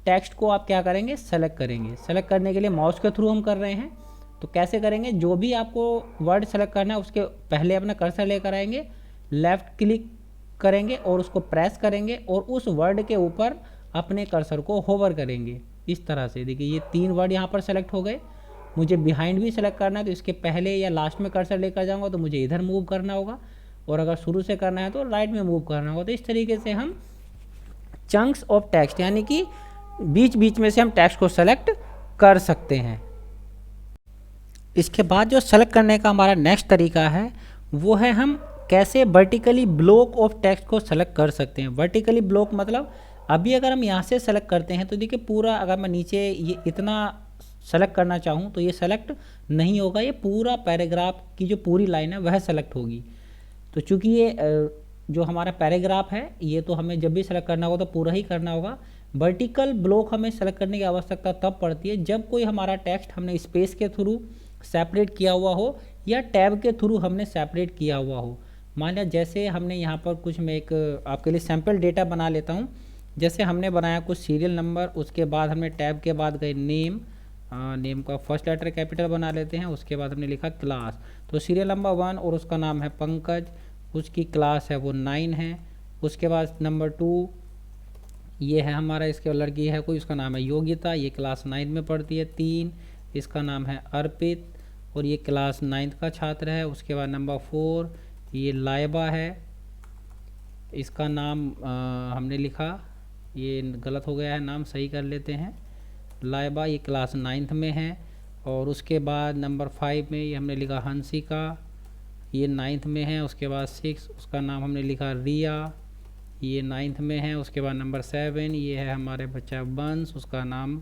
टेक्स्ट को आप क्या करेंगे, सेलेक्ट करेंगे। सेलेक्ट करने के लिए माउस के थ्रू हम कर रहे हैं, तो कैसे करेंगे, जो भी आपको वर्ड सेलेक्ट करना है उसके पहले अपना कर्सर लेकर आएंगे, लेफ़्ट क्लिक करेंगे और उसको प्रेस करेंगे और उस वर्ड के ऊपर अपने कर्सर को होवर करेंगे। इस तरह से देखिए ये 3 वर्ड यहाँ पर सेलेक्ट हो गए। मुझे बिहाइंड भी सेलेक्ट करना है तो इसके पहले या लास्ट में कर्सर लेकर जाऊँगा तो मुझे इधर मूव करना होगा, और अगर शुरू से करना है तो राइट में मूव करना होगा। तो इस तरीके से हम चंक्स ऑफ टेक्स्ट यानी कि बीच बीच में से हम टेक्स्ट को सेलेक्ट कर सकते हैं। इसके बाद जो सेलेक्ट करने का हमारा नेक्स्ट तरीका है वो है हम कैसे वर्टिकली ब्लॉक ऑफ टेक्स्ट को सेलेक्ट कर सकते हैं। वर्टिकली ब्लॉक मतलब अभी अगर हम यहाँ से सेलेक्ट करते हैं तो देखिए पूरा, अगर मैं नीचे ये इतना सेलेक्ट करना चाहूँ तो ये सेलेक्ट नहीं होगा, ये पूरा पैराग्राफ की जो पूरी लाइन है वह सेलेक्ट होगी। तो चूँकि ये जो हमारा पैराग्राफ है ये तो हमें जब भी सेलेक्ट करना होगा तो पूरा ही करना होगा। वर्टिकल ब्लॉक हमें सेलेक्ट करने की आवश्यकता तब पड़ती है जब कोई हमारा टेक्स्ट हमने स्पेस के थ्रू सेपरेट किया हुआ हो या टैब के थ्रू हमने सेपरेट किया हुआ हो। मान लिया जैसे हमने यहाँ पर कुछ, मैं एक आपके लिए सैम्पल डेटा बना लेता हूँ। जैसे हमने बनाया कुछ सीरियल नंबर, उसके बाद हमने टैब के बाद गए नेम, नेम का फर्स्ट लेटर कैपिटल बना लेते हैं, उसके बाद हमने लिखा क्लास। तो सीरियल नंबर 1 और उसका नाम है पंकज, उसकी क्लास है वो 9 है। उसके बाद नंबर 2 ये है हमारा, इसके लड़की है कोई, उसका नाम है योगिता, ये क्लास 9 में पढ़ती है। 3 इसका नाम है अर्पित और ये क्लास 9th का छात्र है। उसके बाद नंबर 4 ये लाइबा है, इसका नाम हमने लिखा, ये गलत हो गया है, नाम सही कर लेते हैं। लाइबा ये क्लास 9th में है। और उसके बाद नंबर 5 में ये हमने लिखा हंसिका, ये 9th में है। उसके बाद 6 उसका नाम हमने लिखा रिया, ये 9th में है। उसके बाद नंबर 7 ये है हमारे बच्चा वंश, उसका नाम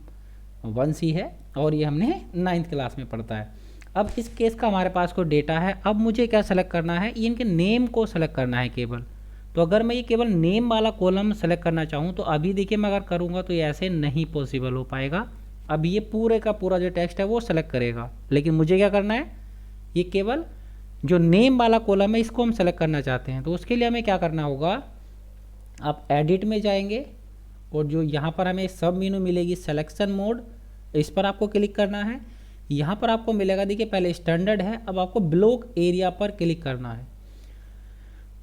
वंशी है और ये हमने 9th क्लास में पढ़ता है। अब इस केस का हमारे पास कोई डेटा है। अब मुझे क्या सेलेक्ट करना है, इनके नेम को सेलेक्ट करना है केवल। तो अगर मैं ये केवल नेम वाला कॉलम सेलेक्ट करना चाहूँ तो अभी देखिए मैं अगर करूँगा तो ये ऐसे नहीं पॉसिबल हो पाएगा। अब ये पूरे का पूरा जो टेक्स्ट है वो सेलेक्ट करेगा, लेकिन मुझे क्या करना है, ये केवल जो नेम वाला कॉलम है इसको हम सेलेक्ट करना चाहते हैं। तो उसके लिए हमें क्या करना होगा, आप एडिट में जाएंगे और जो यहाँ पर हमें सब मेनू मिलेगी सिलेक्शन मोड, इस पर आपको क्लिक करना है। यहाँ पर आपको मिलेगा, देखिए पहले स्टैंडर्ड है, अब आपको ब्लॉक एरिया पर क्लिक करना है।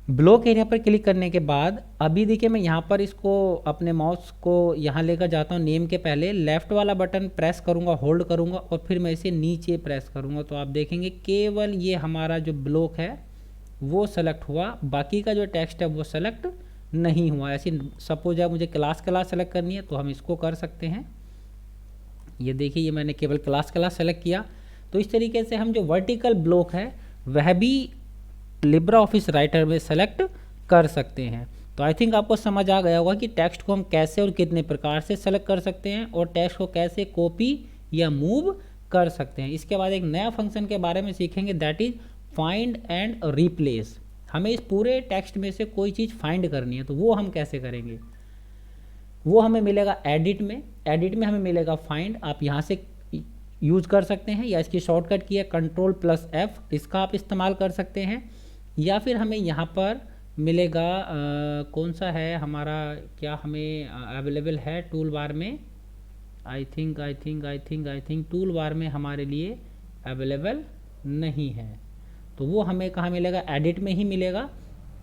ब्लॉक एरिया पर क्लिक करने के बाद अभी देखिए मैं यहाँ पर इसको अपने माउस को यहाँ लेकर जाता हूँ। नेम के पहले लेफ़्ट वाला बटन प्रेस करूँगा, होल्ड करूँगा और फिर मैं इसे नीचे प्रेस करूँगा। तो आप देखेंगे केवल ये हमारा जो ब्लॉक है वो सेलेक्ट हुआ, बाकी का जो टेक्स्ट है वो सेलेक्ट नहीं हुआ। ऐसी सपोज है मुझे क्लास सेलेक्ट करनी है तो हम इसको कर सकते हैं। ये देखिए ये मैंने केवल क्लास सेलेक्ट किया। तो इस तरीके से हम जो वर्टिकल ब्लॉक है वह भी लिब्रा ऑफिस राइटर में सेलेक्ट कर सकते हैं। तो आई थिंक आपको समझ आ गया होगा कि टेक्स्ट को हम कैसे और कितने प्रकार से सेलेक्ट कर सकते हैं और टेक्स्ट को कैसे कॉपी या मूव कर सकते हैं। इसके बाद एक नया फंक्शन के बारे में सीखेंगे, that is find and replace. हमें इस पूरे टेक्स्ट में से कोई चीज़ फाइंड करनी है तो वो हम कैसे करेंगे, वो हमें मिलेगा एडिट में। एडिट में हमें मिलेगा फाइंड, आप यहाँ से यूज़ कर सकते हैं या इसकी शॉर्टकट की है Ctrl+F, इसका आप इस्तेमाल कर सकते हैं। या फिर हमें यहाँ पर मिलेगा कौन सा है हमारा, क्या हमें अवेलेबल है टूल बार में। आई थिंक टूल बार में हमारे लिए अवेलेबल नहीं है। तो वो हमें कहाँ मिलेगा, एडिट में ही मिलेगा,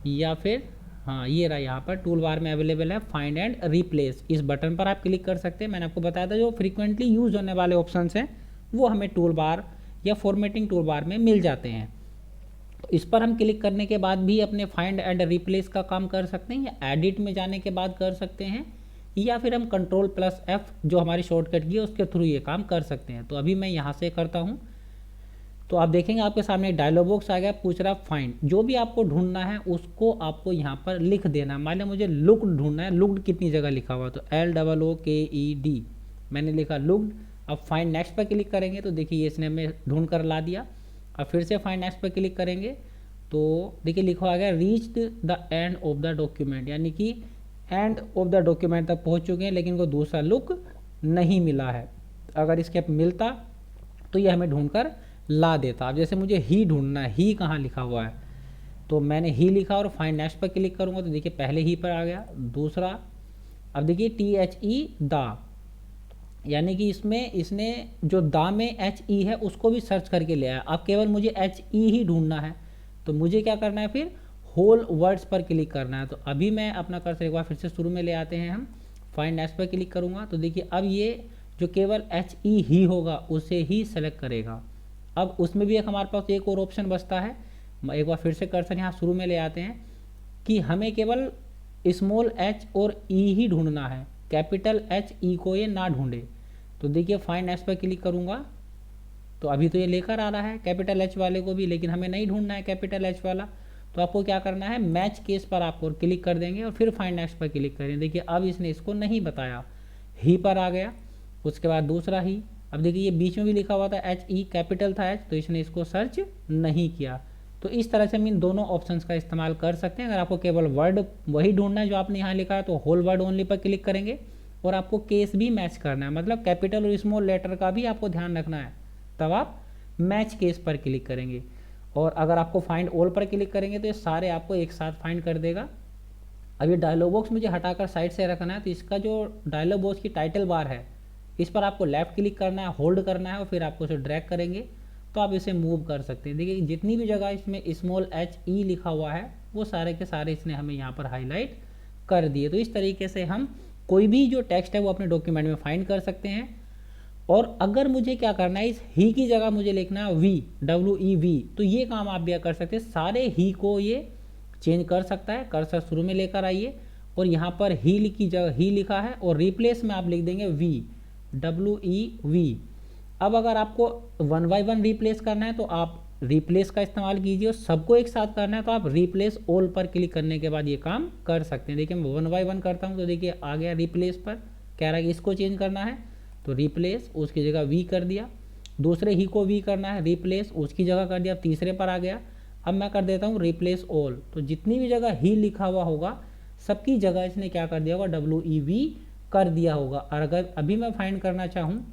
या फिर हाँ ये रहा यहाँ पर टूल बार में अवेलेबल है, फाइंड एंड रिप्लेस। इस बटन पर आप क्लिक कर सकते हैं। मैंने आपको बताया था जो फ्रीक्वेंटली यूज होने वाले ऑप्शंस हैं वो हमें टूल बार या फॉर्मेटिंग टूल बार में मिल जाते हैं। तो इस पर हम क्लिक करने के बाद भी अपने फाइंड एंड रिप्लेस का काम कर सकते हैं, या एडिट में जाने के बाद कर सकते हैं, या फिर हम Ctrl+F जो हमारी शॉर्टकट की है उसके थ्रू ये काम कर सकते हैं। तो अभी मैं यहाँ से करता हूँ। तो आप देखेंगे आपके सामने एक डायलॉग बॉक्स आ गया, पूछ रहा फाइंड, जो भी आपको ढूंढना है उसको आपको यहाँ पर लिख देना। मान लिया मुझे लुक्ड ढूंढना है, लुक्ड कितनी जगह लिखा हुआ, तो LOOKED मैंने लिखा लुक्ड। अब फाइंड नेक्स्ट पर क्लिक करेंगे तो देखिए इसने हमें ढूंढ कर ला दिया। अब फिर से फाइंड नेक्स्ट पर क्लिक करेंगे तो देखिए लिखा आ गया reached the end of the document, यानी कि एंड ऑफ द डॉक्यूमेंट तक पहुँच चुके हैं, लेकिन को दूसरा लुक नहीं मिला है। अगर इसके मिलता तो ये हमें ढूंढ कर ला देता। अब जैसे मुझे ही ढूंढना है, ही कहाँ लिखा हुआ है, तो मैंने ही लिखा और फाइंड नेक्स्ट पर क्लिक करूँगा तो देखिए पहले ही पर आ गया। दूसरा अब देखिए THE दा, यानी कि इसमें इसने जो दा में HE है उसको भी सर्च करके ले आया। अब केवल मुझे HE ही ढूंढना है, तो मुझे क्या करना है, फिर होल वर्ड्स पर क्लिक करना है। तो अभी मैं अपना कर्सर एक बार फिर से शुरू में ले आते हैं, हम फाइंड नेक्स्ट पर क्लिक करूँगा तो देखिए अब ये जो केवल HE ही होगा उसे ही सेलेक्ट करेगा। अब उसमें भी एक हमारे पास एक और ऑप्शन बचता है, एक बार फिर से कर्सर यहाँ शुरू में ले आते हैं कि हमें केवल स्मॉल h और e ही ढूंढना है, कैपिटल HE को ये ना ढूंढे। तो देखिए फाइंड नेक्स्ट पर क्लिक करूँगा तो अभी तो ये लेकर आ रहा है कैपिटल H वाले को भी, लेकिन हमें नहीं ढूंढना है कैपिटल H वाला। तो आपको क्या करना है, मैच केस पर आपको क्लिक कर देंगे और फिर फाइंड नेक्स्ट पर क्लिक करेंगे। देखिए अब इसने इसको नहीं बताया, ही पर आ गया, उसके बाद दूसरा ही। अब देखिए ये बीच में भी लिखा हुआ था HE, कैपिटल था H, तो इसने इसको सर्च नहीं किया। तो इस तरह से हम इन दोनों ऑप्शंस का इस्तेमाल कर सकते हैं। अगर आपको केवल वर्ड वही ढूंढना है जो आपने यहाँ लिखा है तो होल वर्ड ओनली पर क्लिक करेंगे, और आपको केस भी मैच करना है, मतलब कैपिटल और स्मॉल लेटर का भी आपको ध्यान रखना है, तब आप मैच केस पर क्लिक करेंगे। और अगर आपको फाइंड ऑल पर क्लिक करेंगे तो ये सारे आपको एक साथ फाइंड कर देगा। अब ये डायलॉग बॉक्स मुझे हटाकर साइड से रखना है, तो इसका जो डायलॉग बॉक्स की टाइटल बार है इस पर आपको लेफ्ट क्लिक करना है, होल्ड करना है और फिर आपको इसे ड्रैग करेंगे तो आप इसे मूव कर सकते हैं। देखिए जितनी भी जगह इसमें स्मॉल HE लिखा हुआ है वो सारे के सारे इसने हमें यहाँ पर हाईलाइट कर दिए। तो इस तरीके से हम कोई भी जो टेक्स्ट है वो अपने डॉक्यूमेंट में फाइंड कर सकते हैं। और अगर मुझे क्या करना है, इस ही की जगह मुझे लिखना है WEV, तो ये काम आप भी कर सकते हैं। सारे ही को ये चेंज कर सकता है। कर्सर शुरू में लेकर आइए और यहाँ पर ही की जगह ही लिखा है और रिप्लेस में आप लिख देंगे WEV। अब अगर आपको 1 बाय 1 रिप्लेस करना है तो आप रिप्लेस का इस्तेमाल कीजिए, और सबको एक साथ करना है तो आप रिप्लेस ऑल पर क्लिक करने के बाद ये काम कर सकते हैं। देखिए मैं 1 बाय 1 करता हूँ तो देखिए आ गया रिप्लेस पर, कह रहा है कि इसको चेंज करना है तो रिप्लेस, उसकी जगह वी कर दिया। दूसरे ही को वी करना है, रिप्लेस, उसकी जगह कर दिया। तीसरे पर आ गया। अब मैं कर देता हूँ रिप्लेस ऑल, तो जितनी भी जगह ही लिखा हुआ होगा सबकी जगह इसने क्या कर दिया होगा, WEV कर दिया होगा। और अगर अभी मैं फाइंड करना चाहूँ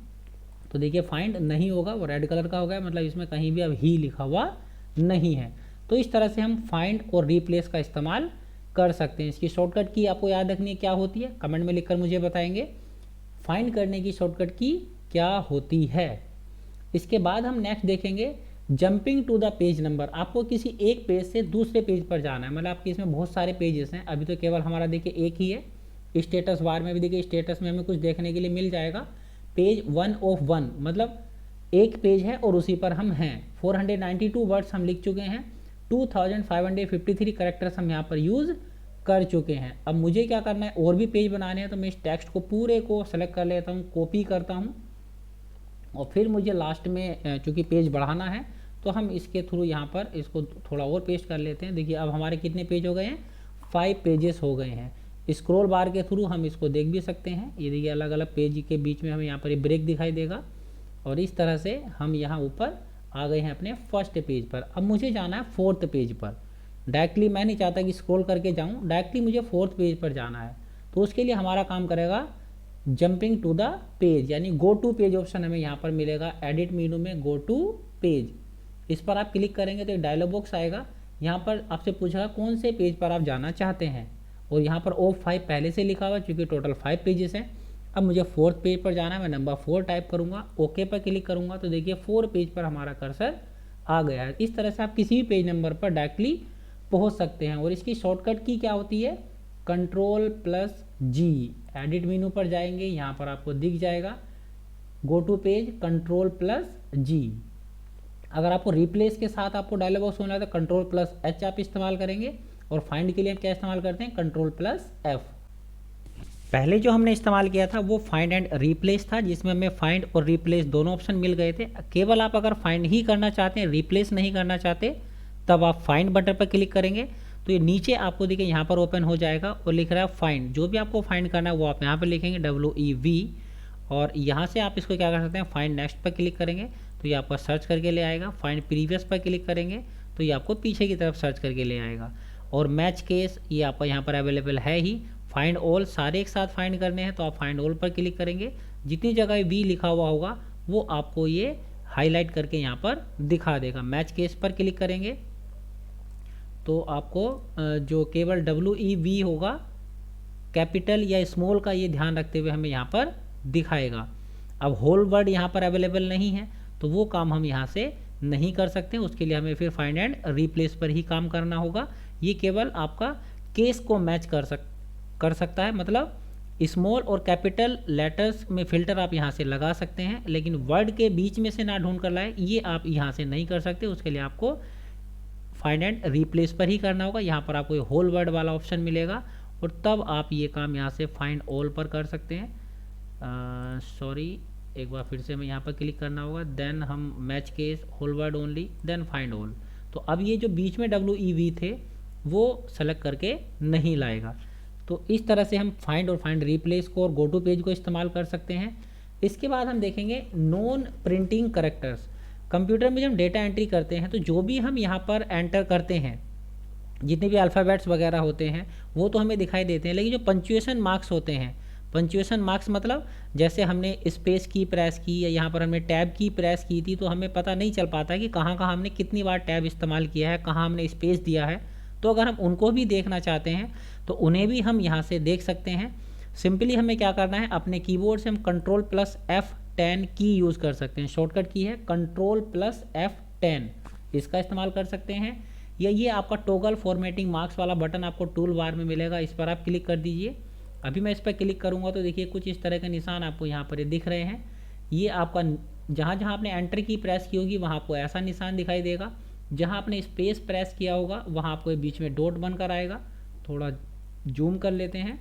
तो देखिए फाइंड नहीं होगा, वो रेड कलर का हो गया, मतलब इसमें कहीं भी अब ही लिखा हुआ नहीं है। तो इस तरह से हम फाइंड और रिप्लेस का इस्तेमाल कर सकते हैं। इसकी शॉर्टकट की आपको याद रखनी है क्या होती है, कमेंट में लिखकर मुझे बताएंगे फाइंड करने की शॉर्टकट की क्या होती है। इसके बाद हम नेक्स्ट देखेंगे jumping to the page number. आपको किसी एक पेज से दूसरे पेज पर जाना है, मतलब आपके इसमें बहुत सारे पेजेस हैं, अभी तो केवल हमारा देखिए एक ही है। स्टेटस बार में भी देखिए स्टेटस में हमें कुछ देखने के लिए मिल जाएगा, पेज 1 ऑफ 1, मतलब एक पेज है और उसी पर हम हैं। 492 वर्ड्स हम लिख चुके हैं, 2553 कैरेक्टर्स हम यहाँ पर यूज़ कर चुके हैं। अब मुझे क्या करना है, और भी पेज बनाने हैं, तो मैं इस टेक्स्ट को पूरे को सेलेक्ट कर लेता हूँ, कॉपी करता हूँ, और फिर मुझे लास्ट में चूँकि पेज बढ़ाना है तो हम इसके थ्रू यहाँ पर इसको थोड़ा और पेस्ट कर लेते हैं। देखिए अब हमारे कितने पेज हो गए हैं, 5 पेजेस हो गए हैं। स्क्रॉल बार के थ्रू हम इसको देख भी सकते हैं। ये देखिए अलग अलग पेज के बीच में हमें यहाँ पर ये ब्रेक दिखाई देगा, और इस तरह से हम यहाँ ऊपर आ गए हैं अपने फर्स्ट पेज पर। अब मुझे जाना है 4th पेज पर। डायरेक्टली मैं नहीं चाहता कि स्क्रॉल करके जाऊँ, डायरेक्टली मुझे 4th पेज पर जाना है। तो उसके लिए हमारा काम करेगा जंपिंग टू द पेज, यानी गो टू पेज ऑप्शन हमें यहाँ पर मिलेगा एडिट मेनू में, गो टू पेज। इस पर आप क्लिक करेंगे तो एक डायलॉग बॉक्स आएगा, यहाँ पर आपसे पूछेगा कौन से पेज पर आप जाना चाहते हैं, और यहाँ पर O5 पहले से लिखा हुआ है क्योंकि टोटल 5 पेजेस हैं। अब मुझे 4th पेज पर जाना है, मैं नंबर 4 टाइप करूँगा, ओके पर क्लिक करूँगा तो देखिए 4 पेज पर हमारा कर्सर आ गया है। इस तरह से आप किसी भी पेज नंबर पर डायरेक्टली पहुँच सकते हैं। और इसकी शॉर्टकट की क्या होती है, Ctrl+G। एडिट मेनू पर जाएंगे, यहाँ पर आपको दिख जाएगा गो टू पेज, Ctrl+G। अगर आपको रिप्लेस के साथ आपको डायलॉग बॉक्स होना है तो Ctrl+H आप इस्तेमाल करेंगे, और फाइंड के लिए हम क्या इस्तेमाल करते हैं, Ctrl+F। पहले जो हमने इस्तेमाल किया था वो फाइंड एंड रिप्लेस था, जिसमें हमें फाइंड और रिप्लेस दोनों ऑप्शन मिल गए थे। केवल आप अगर फाइंड ही करना चाहते हैं, रिप्लेस नहीं करना चाहते, तब आप फाइंड बटन पर क्लिक करेंगे तो ये नीचे आपको देखिए यहाँ पर ओपन हो जाएगा और लिख रहा है फाइंड। जो भी आपको फाइंड करना है वो आप यहाँ पर लिखेंगे WEV, और यहाँ से आप इसको क्या कर सकते हैं, फाइंड नेक्स्ट पर क्लिक करेंगे तो ये आपका सर्च करके ले आएगा। फाइंड प्रीवियस पर क्लिक करेंगे तो ये आपको पीछे की तरफ सर्च करके ले आएगा। और मैच केस ये आपका यहाँ पर अवेलेबल है ही। फाइंड ऑल सारे एक साथ फाइंड करने हैं तो आप फाइंड ऑल पर क्लिक करेंगे, जितनी जगह वी लिखा हुआ होगा वो आपको ये हाईलाइट करके यहाँ पर दिखा देगा। मैच केस पर क्लिक करेंगे तो आपको जो केवल WEV होगा कैपिटल या स्मॉल का ये ध्यान रखते हुए हमें यहाँ पर दिखाएगा। अब होल वर्ड यहाँ पर अवेलेबल नहीं है तो वो काम हम यहाँ से नहीं कर सकते, उसके लिए हमें फिर फाइंड एंड रिप्लेस पर ही काम करना होगा। ये केवल आपका केस को मैच कर सकता है, मतलब स्मॉल और कैपिटल लेटर्स में फिल्टर आप यहाँ से लगा सकते हैं, लेकिन वर्ड के बीच में से ना ढूंढ कर लाए ये आप यहाँ से नहीं कर सकते। उसके लिए आपको फाइंड एंड रिप्लेस पर ही करना होगा। यहाँ पर आपको होल वर्ड वाला ऑप्शन मिलेगा और तब आप ये काम यहाँ से फाइंड ऑल पर कर सकते हैं। सॉरी, एक बार फिर से मैं यहाँ पर क्लिक करना होगा, देन हम match case whole word only then find all. तो अब ये जो बीच में WEV थे वो सेलेक्ट करके नहीं लाएगा। तो इस तरह से हम फाइंड और फाइंड रिप्लेस को और गो टू पेज को इस्तेमाल कर सकते हैं। इसके बाद हम देखेंगे नॉन प्रिंटिंग करेक्टर्स। कंप्यूटर में जब हम डेटा एंट्री करते हैं तो जो भी हम यहाँ पर एंटर करते हैं, जितने भी अल्फ़ाबेट्स वगैरह होते हैं वो तो हमें दिखाई देते हैं, लेकिन जो पंक्चुएशन मार्क्स होते हैं, पंक्चुएशन मार्क्स मतलब जैसे हमने स्पेस की प्रेस की या यहाँ पर हमने टैब की प्रेस की थी तो हमें पता नहीं चल पाता कि कहाँ कहाँ हमने कितनी बार टैब इस्तेमाल किया है, कहाँ हमने स्पेस दिया है। तो अगर हम उनको भी देखना चाहते हैं तो उन्हें भी हम यहाँ से देख सकते हैं। सिंपली हमें क्या करना है, अपने कीबोर्ड से हम Ctrl+F10 की यूज़ कर सकते हैं। शॉर्टकट की है Ctrl+F10, इसका इस्तेमाल कर सकते हैं। या ये आपका टॉगल फॉर्मेटिंग मार्क्स वाला बटन आपको टूल बार में मिलेगा, इस पर आप क्लिक कर दीजिए। अभी मैं इस पर क्लिक करूँगा तो देखिए कुछ इस तरह के निशान आपको यहाँ पर दिख रहे हैं। ये आपका जहाँ जहाँ आपने एंटर की प्रेस की होगी वहाँ आपको ऐसा निशान दिखाई देगा, जहाँ आपने स्पेस प्रेस किया होगा वहाँ आपको बीच में डॉट बनकर आएगा। थोड़ा जूम कर लेते हैं,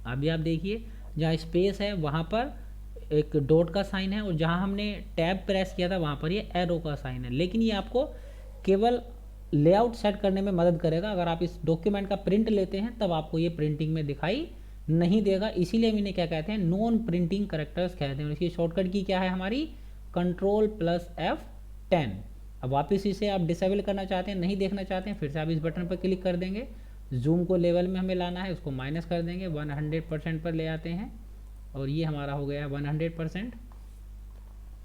अभी आप देखिए जहाँ स्पेस है वहाँ पर एक डॉट का साइन है, और जहाँ हमने टैब प्रेस किया था वहाँ पर ये एरो का साइन है। लेकिन ये आपको केवल लेआउट सेट करने में मदद करेगा। अगर आप इस डॉक्यूमेंट का प्रिंट लेते हैं तब आपको ये प्रिंटिंग में दिखाई नहीं देगा, इसीलिए हम इन्हें क्या कहते हैं, नॉन प्रिंटिंग करेक्टर्स कहते हैं। और इसकी शॉर्टकट की क्या है हमारी, Ctrl+F10। अब वापस इसे आप डिसेबल करना चाहते हैं, नहीं देखना चाहते हैं, फिर से आप इस बटन पर क्लिक कर देंगे। जूम को लेवल में हमें लाना है, उसको माइनस कर देंगे, 100% पर ले आते हैं और ये हमारा हो गया है 100%।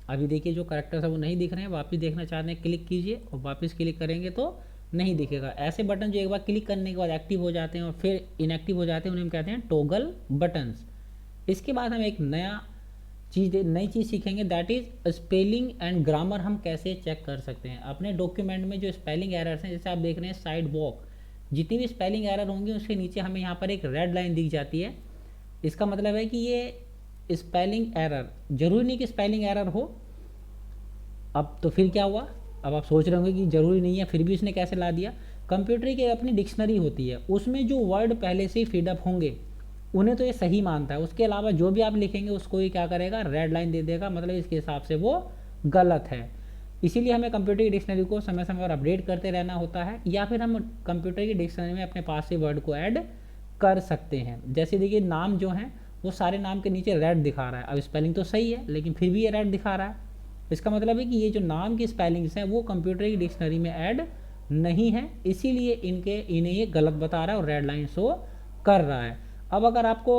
अभी देखिए जो करेक्टर्स है वो नहीं दिख रहे हैं, वापस देखना चाहते हैं क्लिक कीजिए और वापस क्लिक करेंगे तो नहीं दिखेगा। ऐसे बटन जो एक बार क्लिक करने के बाद एक्टिव हो जाते हैं और फिर इनएक्टिव हो जाते हैं उन्हें हम कहते हैं टॉगल बटन्स। इसके बाद हम एक नई चीज़ सीखेंगे, that is spelling and grammar हम कैसे चेक कर सकते हैं। अपने डॉक्यूमेंट में जो स्पेलिंग एरर्स हैं, जैसे आप देख रहे हैं साइड वॉक, जितनी भी स्पेलिंग एरर होंगी उसके नीचे हमें यहाँ पर एक रेड लाइन दिख जाती है। इसका मतलब है कि ये स्पेलिंग एरर, जरूरी नहीं कि स्पेलिंग एरर हो। अब तो फिर क्या हुआ, अब आप सोच रहे होंगे कि ज़रूरी नहीं है, फिर भी उसने कैसे ला दिया। कंप्यूटर की अपनी डिक्शनरी होती है, उसमें जो वर्ड पहले से ही फीडअप होंगे उन्हें तो ये सही मानता है, उसके अलावा जो भी आप लिखेंगे उसको ये क्या करेगा, रेड लाइन दे देगा, मतलब इसके हिसाब से वो गलत है। इसीलिए हमें कंप्यूटर की डिक्शनरी को समय समय पर अपडेट करते रहना होता है, या फिर हम कंप्यूटर की डिक्शनरी में अपने पास से वर्ड को ऐड कर सकते हैं। जैसे देखिए नाम जो हैं वो सारे नाम के नीचे रेड दिखा रहा है, अब स्पेलिंग तो सही है लेकिन फिर भी ये रेड दिखा रहा है। इसका मतलब है कि ये जो नाम की स्पेलिंग्स हैं वो कंप्यूटर की डिक्शनरी में ऐड नहीं है, इसीलिए इन्हें ये गलत बता रहा है और रेड लाइन शो कर रहा है। अब अगर आपको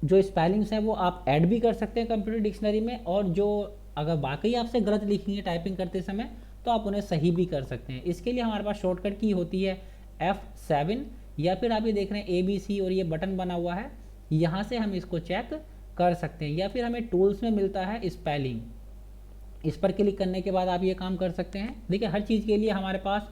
जो स्पेलिंग्स हैं वो आप ऐड भी कर सकते हैं कंप्यूटर डिक्शनरी में, और जो अगर वाकई आपसे गलत लिखेंगे टाइपिंग करते समय तो आप उन्हें सही भी कर सकते हैं। इसके लिए हमारे पास शॉर्टकट की होती है F7, या फिर आप ये देख रहे हैं ABC और ये बटन बना हुआ है, यहाँ से हम इसको चेक कर सकते हैं। या फिर हमें टूल्स में मिलता है स्पेलिंग, इस पर क्लिक करने के बाद आप ये काम कर सकते हैं। देखिए हर चीज़ के लिए हमारे पास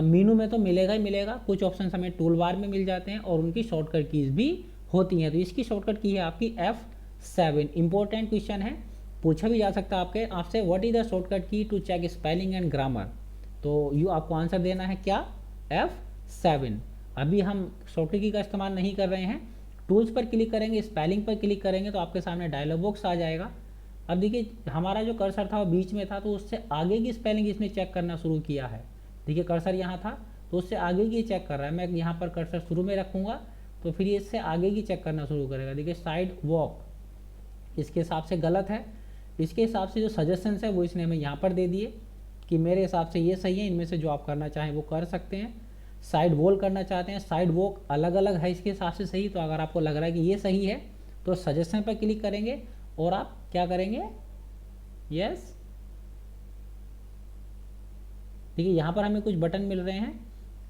मीनू में तो मिलेगा ही मिलेगा, कुछ ऑप्शन हमें टूल बार में मिल जाते हैं और उनकी शॉर्टकट कीज़ भी होती हैं। तो इसकी शॉर्टकट की है आपकी F7। इंपॉर्टेंट क्वेश्चन है, पूछा भी जा सकता है आपसे what is the shortcut key to check spelling and grammar. तो यू आपको आंसर देना है क्या, F7। अभी हम शॉर्टकट की का इस्तेमाल नहीं कर रहे हैं। टूल्स पर क्लिक करेंगे, स्पेलिंग पर क्लिक करेंगे तो आपके सामने डायलॉग बॉक्स आ जाएगा। अब देखिए हमारा जो कर्सर था वो बीच में था, तो उससे आगे की स्पेलिंग इसने चेक करना शुरू किया है। देखिए कर्सर यहाँ था तो उससे आगे की चेक कर रहा है। मैं यहाँ पर कर्सर शुरू में रखूँगा तो फिर ये इससे आगे की चेक करना शुरू करेगा। देखिए साइड वॉक इसके हिसाब से गलत है, इसके हिसाब से जो सजेशंस है वो इसने हमें यहाँ पर दे दिए कि मेरे हिसाब से ये सही है, इनमें से जो आप करना चाहें वो कर सकते हैं। साइड वॉल करना चाहते हैं, साइड वॉक अलग अलग है इसके हिसाब से सही। तो अगर आपको लग रहा है कि ये सही है तो सजेशन पर क्लिक करेंगे और आप क्या करेंगे, यस। देखिए यहाँ पर हमें कुछ बटन मिल रहे हैं,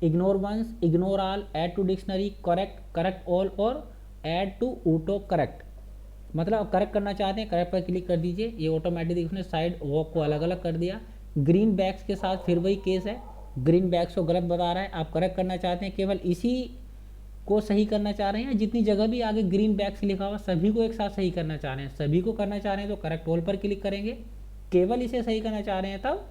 ignore once, ignore all, add to dictionary, correct, correct all और ऐड टू ऑटो करेक्ट। मतलब करेक्ट करना चाहते हैं, करेक्ट पर क्लिक कर दीजिए, ये ऑटोमेटिक उसने साइड वॉक को अलग अलग कर दिया। ग्रीन बैग्स के साथ फिर वही केस है, ग्रीन बैग्स को गलत बता रहा है। आप करेक्ट करना चाहते हैं, केवल इसी को सही करना चाह रहे हैं, जितनी जगह भी आगे ग्रीन बैग्स लिखा हुआ सभी को एक साथ सही करना चाह रहे हैं। सभी को करना चाह रहे हैं तो करेक्ट ऑल पर क्लिक करेंगे, केवल इसे सही करना चाह रहे हैं तब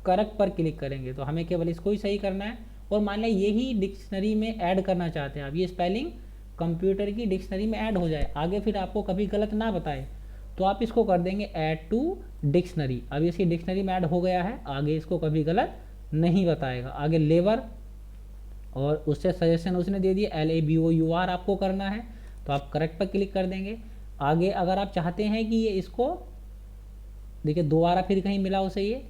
करेक्ट पर क्लिक करेंगे। तो हमें केवल इसको ही सही करना है। और मान लिया यही डिक्शनरी में ऐड करना चाहते हैं आप, ये स्पेलिंग कंप्यूटर की डिक्शनरी में ऐड हो जाए, आगे फिर आपको कभी गलत ना बताए, तो आप इसको कर देंगे ऐड टू डिक्शनरी। अब इसकी डिक्शनरी में ऐड हो गया है, आगे इसको कभी गलत नहीं बताएगा। आगे लेबर और उससे सजेशन उसने दे दिया LABOUR आपको करना है, तो आप करेक्ट पर क्लिक कर देंगे। आगे अगर आप चाहते हैं कि ये इसको देखिए दोबारा फिर कहीं मिला उसे ये,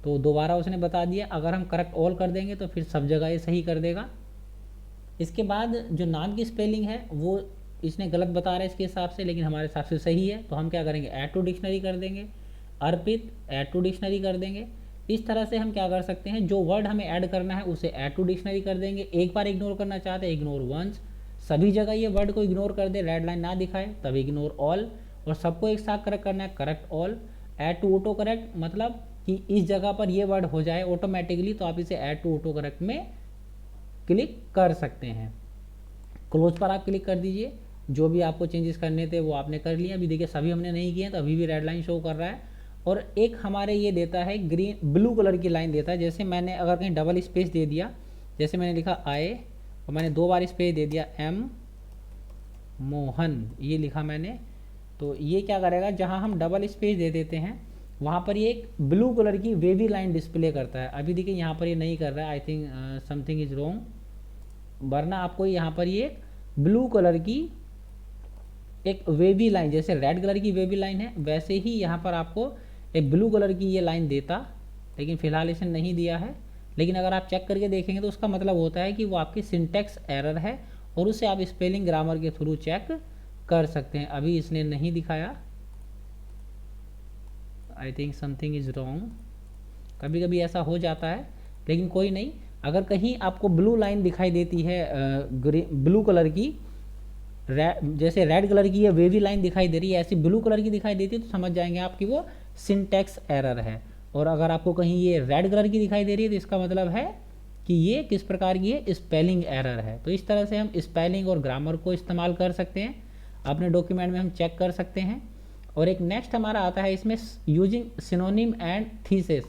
तो दोबारा उसने बता दिया। अगर हम करेक्ट ऑल कर देंगे तो फिर सब जगह ये सही कर देगा। इसके बाद जो नाम की स्पेलिंग है वो इसने गलत बता रहा है इसके हिसाब से, लेकिन हमारे हिसाब से सही है, तो हम क्या करेंगे ऐड टू डिक्शनरी कर देंगे। अर्पित ऐड टू डिक्शनरी कर देंगे। इस तरह से हम क्या कर सकते हैं, जो वर्ड हमें ऐड करना है उसे ऐड टू डिक्शनरी कर देंगे। एक बार इग्नोर करना चाहते हैं इग्नोर वंस, सभी जगह ये वर्ड को इग्नोर कर दे, रेड लाइन ना दिखाए, तब इग्नोर ऑल। और सबको एक साथ करेक्ट करना है, correct all. Add to auto correct मतलब कि इस जगह पर ये वर्ड हो जाए ऑटोमेटिकली, तो आप इसे ऐड टू ऑटो करेक्ट में क्लिक कर सकते हैं। क्लोज पर आप क्लिक कर दीजिए, जो भी आपको चेंजेस करने थे वो आपने कर लिए। अभी देखिए सभी हमने नहीं किए तो अभी भी रेड लाइन शो कर रहा है। और एक हमारे ये देता है ग्रीन ब्लू कलर की लाइन देता है। जैसे मैंने अगर कहीं डबल स्पेस दे दिया, जैसे मैंने लिखा आए और मैंने 2 बार स्पेस दे दिया M मोहन ये लिखा मैंने, तो ये क्या करेगा, जहाँ हम डबल स्पेस दे देते हैं वहाँ पर ये एक ब्लू कलर की वेवी लाइन डिस्प्ले करता है। अभी देखिए यहाँ पर ये नहीं कर रहा है, I think something is wrong, वरना आपको यहाँ पर ये ब्लू कलर की एक वेवी लाइन, जैसे रेड कलर की वेवी लाइन है वैसे ही यहाँ पर आपको एक ब्लू कलर की ये लाइन देता, लेकिन फ़िलहाल इसने नहीं दिया है। लेकिन अगर आप चेक करके देखेंगे तो उसका मतलब होता है कि वो आपकी सिंटेक्स एरर है और उसे आप स्पेलिंग ग्रामर के थ्रू चेक कर सकते हैं। अभी इसने नहीं दिखाया, I think something is wrong, कभी कभी ऐसा हो जाता है, लेकिन कोई नहीं। अगर कहीं आपको ब्लू लाइन दिखाई देती है ब्लू कलर की, जैसे रेड कलर की ये वेवी लाइन दिखाई दे रही है, ऐसी ब्लू कलर की दिखाई देती है, तो समझ जाएंगे आप कि वो सिंटेक्स एरर है। और अगर आपको कहीं ये रेड कलर की दिखाई दे रही है तो इसका मतलब है कि ये किस प्रकार की है, स्पेलिंग एरर है। तो इस तरह से हम स्पेलिंग और ग्रामर को इस्तेमाल कर सकते हैं, अपने डॉक्यूमेंट में हम चेक कर सकते हैं। और एक नेक्स्ट हमारा आता है इसमें using synonym and thesis.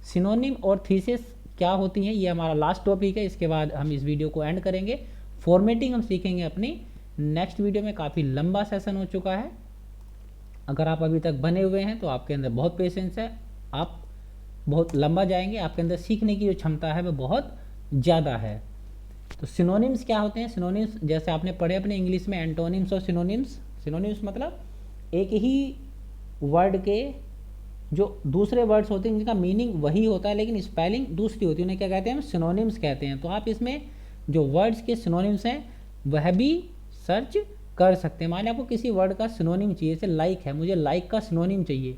Synonym और थीसिस क्या होती हैं, ये हमारा लास्ट टॉपिक है, इसके बाद हम इस वीडियो को एंड करेंगे। फॉर्मेटिंग हम सीखेंगे अपनी नेक्स्ट वीडियो में। काफ़ी लंबा सेशन हो चुका है, अगर आप अभी तक बने हुए हैं तो आपके अंदर बहुत पेशेंस है, आप बहुत लंबा जाएंगे, आपके अंदर सीखने की जो क्षमता है वो बहुत ज़्यादा है। तो सिनोनिम्स क्या होते हैं, सिनोनिम्स जैसे आपने पढ़े अपने इंग्लिश में एंटोनिम्स और सिनोनिम्स। सिनोनिम्स मतलब एक ही वर्ड के जो दूसरे वर्ड्स होते हैं जिनका मीनिंग वही होता है लेकिन स्पेलिंग दूसरी होती है, उन्हें क्या कहते हैं, हम सिनोनिम्स कहते हैं। तो आप इसमें जो वर्ड्स के सिनोनिम्स हैं वह भी सर्च कर सकते हैं। मान लीजिए आपको किसी वर्ड का सिनोनिम चाहिए, जैसे लाइक है, मुझे लाइक का सिनोनिम चाहिए,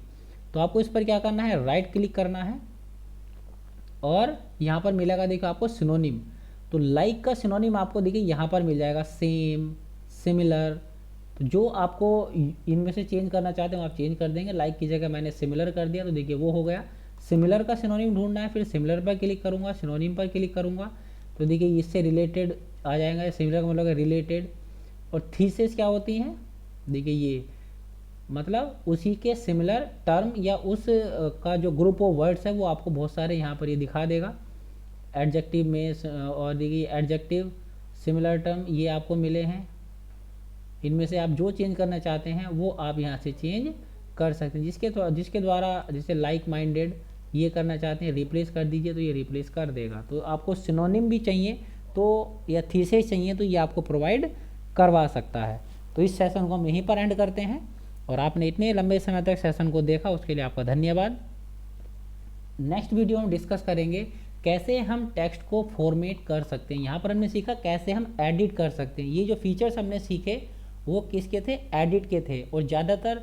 तो आपको इस पर क्या करना है, राइट क्लिक करना है। और यहाँ पर मिलेगा देखो आपको सिनोनिम। तो लाइक का सिनोनिम आपको देखिए यहाँ पर मिल जाएगा सेम, सिमिलर। तो जो आपको इनमें से चेंज करना चाहते हो आप चेंज कर देंगे। लाइक की जगह मैंने सिमिलर कर दिया तो देखिए वो हो गया। सिमिलर का सिनोनिम ढूंढना है, फिर सिमिलर पर क्लिक करूँगा, सिनोनिम पर क्लिक करूँगा तो देखिए इससे रिलेटेड आ जाएगा। सिमिलर का मतलब रिलेटेड। और थीसिस क्या होती हैं, देखिए ये मतलब उसी के सिमिलर टर्म या उस का जो ग्रुप ऑफ वर्ड्स है वो आपको बहुत सारे यहाँ पर ये दिखा देगा। एडजेक्टिव में और देखिए एडजेक्टिव, सिमिलर टर्म ये आपको मिले हैं। इनमें से आप जो चेंज करना चाहते हैं वो आप यहाँ से चेंज कर सकते हैं। जिसके द्वारा जैसे लाइक माइंडेड ये करना चाहते हैं रिप्लेस कर दीजिए तो ये रिप्लेस कर देगा। तो आपको सिनोनिम भी चाहिए तो या थीसिस चाहिए तो ये आपको प्रोवाइड करवा सकता है। तो इस सेशन को हम यहीं पर एंड करते हैं और आपने इतने लंबे समय तक सेशन को देखा उसके लिए आपका धन्यवाद। नेक्स्ट वीडियो हम डिस्कस करेंगे कैसे हम टेक्स्ट को फॉर्मेट कर सकते हैं। यहाँ पर हमने सीखा कैसे हम एडिट कर सकते हैं। ये जो फीचर्स हमने सीखे वो किसके थे, एडिट के थे। और ज़्यादातर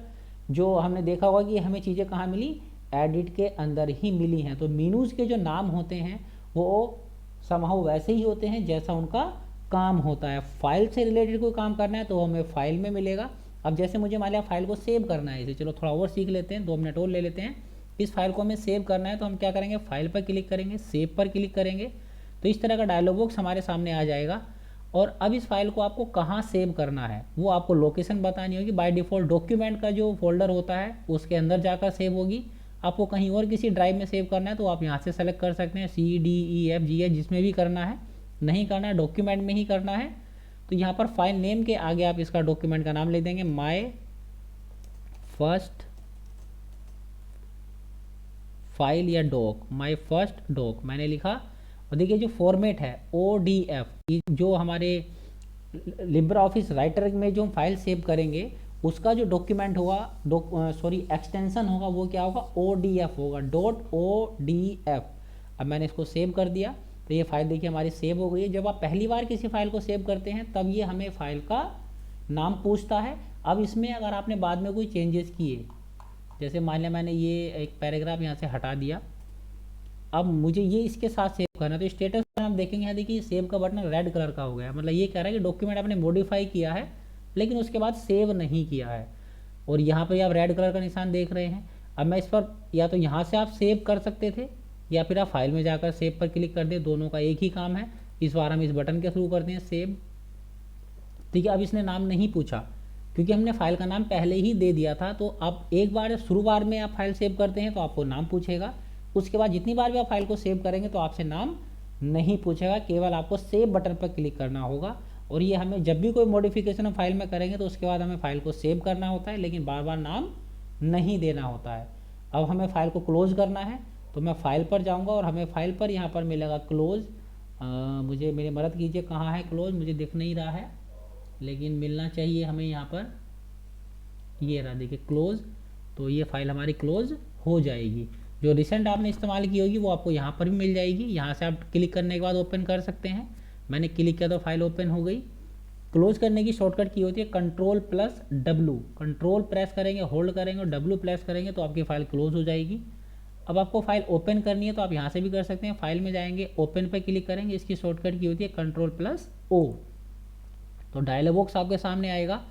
जो हमने देखा होगा कि हमें चीज़ें कहाँ मिली, एडिट के अंदर ही मिली हैं। तो मीनूज़ के जो नाम होते हैं वो समहाउ वैसे ही होते हैं जैसा उनका काम होता है। फाइल से रिलेटेड कोई काम करना है तो हमें फाइल में मिलेगा। अब जैसे मुझे मान लिया फाइल को सेव करना है, इसे चलो थोड़ा और सीख लेते हैं, 2 मिनट और ले लेते हैं। इस फाइल को हमें सेव करना है तो हम क्या करेंगे, फाइल पर क्लिक करेंगे, सेव पर क्लिक करेंगे तो इस तरह का डायलॉग बॉक्स हमारे सामने आ जाएगा। और अब इस फाइल को आपको कहाँ सेव करना है वो आपको लोकेशन बतानी होगी। बाय डिफ़ॉल्ट डॉक्यूमेंट का जो फोल्डर होता है उसके अंदर जाकर सेव होगी। आपको कहीं और किसी ड्राइव में सेव करना है तो आप यहाँ से सेलेक्ट कर सकते हैं, CDEFGH जिसमें भी करना है। नहीं करना है डॉक्यूमेंट में ही करना है तो यहाँ पर फाइल नेम के आगे आप इसका डॉक्यूमेंट का नाम लिख देंगे, माय फर्स्ट फाइल या डॉक, माय फर्स्ट डॉक मैंने लिखा। और देखिए जो फॉर्मेट है ODF, जो हमारे लिब्रा ऑफिस राइटर में जो हम फाइल सेव करेंगे उसका जो डॉक्यूमेंट होगा, एक्सटेंशन होगा वो क्या होगा, ODF होगा, .ODF। अब मैंने इसको सेव कर दिया तो ये फाइल देखिए हमारी सेव हो गई है। जब आप पहली बार किसी फाइल को सेव करते हैं तब ये हमें फाइल का नाम पूछता है। अब इसमें अगर आपने बाद में कोई चेंजेस किए, जैसे मान लिया मैंने ये एक पैराग्राफ यहाँ से हटा दिया, अब मुझे ये इसके साथ सेव करना है तो स्टेटस पर हम देखेंगे यहाँ देखिए सेव का बटन रेड कलर का हो गया। मतलब ये कह रहा है कि डॉक्यूमेंट आपने मॉडिफाई किया है लेकिन उसके बाद सेव नहीं किया है। और यहाँ पर आप रेड कलर का निशान देख रहे हैं। अब मैं इस पर या तो यहाँ से आप सेव कर सकते थे या फिर आप फाइल में जाकर सेव पर क्लिक कर दें, दोनों का एक ही काम है। इस बार हम इस बटन के थ्रू करते हैं सेव। ठीक है, अब इसने नाम नहीं पूछा क्योंकि हमने फाइल का नाम पहले ही दे दिया था। तो अब एक बार शुरू बार में आप फाइल सेव करते हैं तो आपको नाम पूछेगा, उसके बाद जितनी बार भी आप फाइल को सेव करेंगे तो आपसे नाम नहीं पूछेगा, केवल आपको सेव बटन पर क्लिक करना होगा। और ये हमें जब भी कोई मॉडिफिकेशन हम फाइल में करेंगे तो उसके बाद हमें फाइल को सेव करना होता है लेकिन बार बार नाम नहीं देना होता है। अब हमें फाइल को क्लोज करना है तो मैं फाइल पर जाऊंगा और हमें फाइल पर यहाँ पर मिलेगा क्लोज। मुझे मेरी मदद कीजिए, कहाँ है क्लोज, मुझे दिख नहीं रहा है लेकिन मिलना चाहिए हमें यहाँ पर। ये रहा देखिए क्लोज। तो ये फाइल हमारी क्लोज हो जाएगी। जो रिसेंट आपने इस्तेमाल की होगी वो आपको यहाँ पर भी मिल जाएगी। यहाँ से आप क्लिक करने के बाद ओपन कर सकते हैं। मैंने क्लिक किया तो फाइल ओपन हो गई। क्लोज करने की शॉर्टकट की होती है Ctrl+W। कंट्रोल प्रेस करेंगे, होल्ड करेंगे और W प्रेस करेंगे तो आपकी फ़ाइल क्लोज हो जाएगी। अब आपको फाइल ओपन करनी है तो आप यहाँ से भी कर सकते हैं। फाइल में जाएंगे, ओपन पर क्लिक करेंगे, इसकी शॉर्टकट की होती है Ctrl+O। तो डायलॉग बॉक्स आपके सामने आएगा।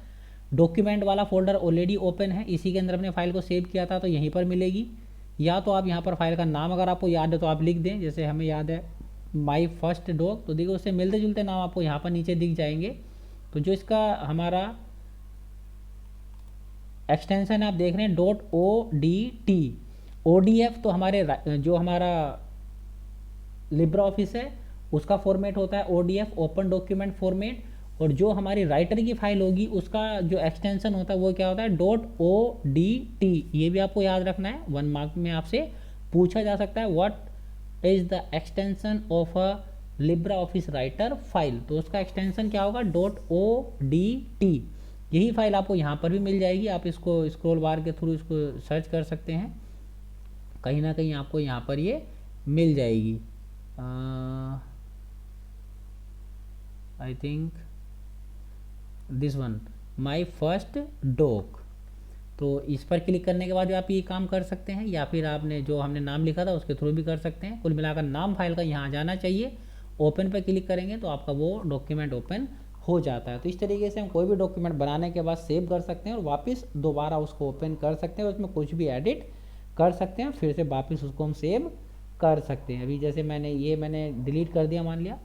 डॉक्यूमेंट वाला फोल्डर ऑलरेडी ओपन है, इसी के अंदर अपने फाइल को सेव किया था तो यहीं पर मिलेगी। या तो आप यहाँ पर फाइल का नाम अगर आपको याद है तो आप लिख दें, जैसे हमें याद है माई फर्स्ट डॉग, तो देखो उससे मिलते जुलते नाम आपको यहाँ पर नीचे दिख जाएंगे। तो जो इसका हमारा एक्सटेंशन आप देख रहे हैं .ODT, ODF तो हमारे जो हमारा लिब्रा ऑफिस है उसका फॉर्मेट होता है ODF, ओपन डॉक्यूमेंट फॉर्मेट। और जो हमारी राइटर की फाइल होगी उसका जो एक्सटेंशन होता है वो क्या होता है .ODT। ये भी आपको याद रखना है, 1 मार्क में आपसे पूछा जा सकता है what is the extension of a Libra Office writer file. तो उसका एक्सटेंशन क्या होगा .ODT। यही फाइल आपको यहाँ पर भी मिल जाएगी। आप इसको स्क्रॉल बार के थ्रू इसको सर्च कर सकते हैं, कहीं ना कहीं आपको यहाँ पर ये मिल जाएगी। I think this one, my first dog. तो इस पर क्लिक करने के बाद आप ये काम कर सकते हैं, या फिर आपने जो हमने नाम लिखा था उसके थ्रू भी कर सकते हैं। कुल मिलाकर नाम फाइल का यहाँ जाना चाहिए। ओपन पर क्लिक करेंगे तो आपका वो डॉक्यूमेंट ओपन हो जाता है। तो इस तरीके से हम कोई भी डॉक्यूमेंट बनाने के बाद सेव कर सकते हैं और वापस दोबारा उसको ओपन कर सकते हैं, उसमें कुछ भी एडिट कर सकते हैं, फिर से वापस उसको हम सेव कर सकते हैं। अभी जैसे मैंने डिलीट कर दिया मान लिया,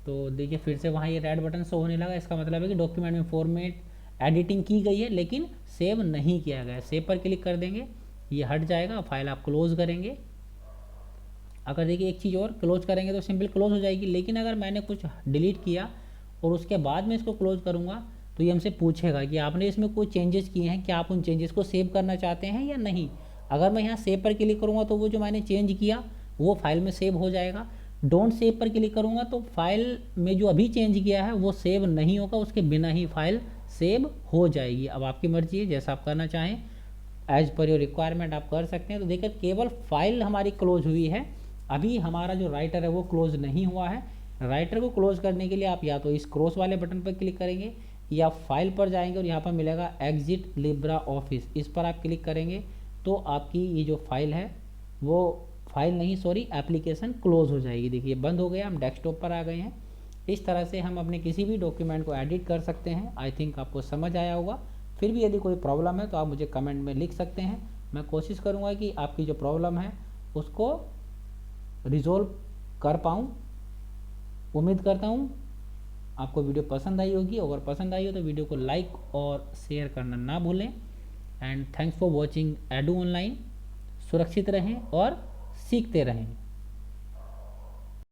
तो देखिए फिर से वहाँ ये रेड बटन शो होने लगा। इसका मतलब है कि डॉक्यूमेंट में फॉर्मेट एडिटिंग की गई है लेकिन सेव नहीं किया गया है। सेव पर क्लिक कर देंगे, ये हट जाएगा, फाइल आप क्लोज करेंगे। अगर देखिए एक चीज़ और, क्लोज करेंगे तो सिंपल क्लोज हो जाएगी, लेकिन अगर मैंने कुछ डिलीट किया और उसके बाद में इसको क्लोज करूँगा तो ये हमसे पूछेगा कि आपने इसमें कोई चेंजेस किए हैं, क्या आप उन चेंजेस को सेव करना चाहते हैं या नहीं। अगर मैं यहाँ सेव पर क्लिक करूँगा तो वो जो मैंने चेंज किया वो फाइल में सेव हो जाएगा। डोंट सेव पर क्लिक करूँगा तो फाइल में जो अभी चेंज किया है वो सेव नहीं होगा, उसके बिना ही फाइल सेव हो जाएगी। अब आपकी मर्जी है, जैसा आप करना चाहें एज पर योर रिक्वायरमेंट आप कर सकते हैं। तो देखिए केवल फाइल हमारी क्लोज हुई है, अभी हमारा जो राइटर है वो क्लोज नहीं हुआ है। राइटर को क्लोज करने के लिए आप या तो इस क्रॉस वाले बटन पर क्लिक करेंगे या फाइल पर जाएंगे और यहाँ पर मिलेगा एग्जिट लिब्रा ऑफिस, इस पर आप क्लिक करेंगे तो आपकी ये जो फाइल है वो फाइल नहीं सॉरी एप्लीकेशन क्लोज हो जाएगी। देखिए बंद हो गया, हम डेस्कटॉप पर आ गए हैं। इस तरह से हम अपने किसी भी डॉक्यूमेंट को एडिट कर सकते हैं। आई थिंक आपको समझ आया होगा। फिर भी यदि कोई प्रॉब्लम है तो आप मुझे कमेंट में लिख सकते हैं, मैं कोशिश करूँगा कि आपकी जो प्रॉब्लम है उसको रिजॉल्व कर पाऊँ। उम्मीद करता हूँ आपको वीडियो पसंद आई होगी। अगर पसंद आई हो तो वीडियो को लाइक और शेयर करना ना भूलें। And thanks for watching edu online. सुरक्षित रहें और सीखते रहें।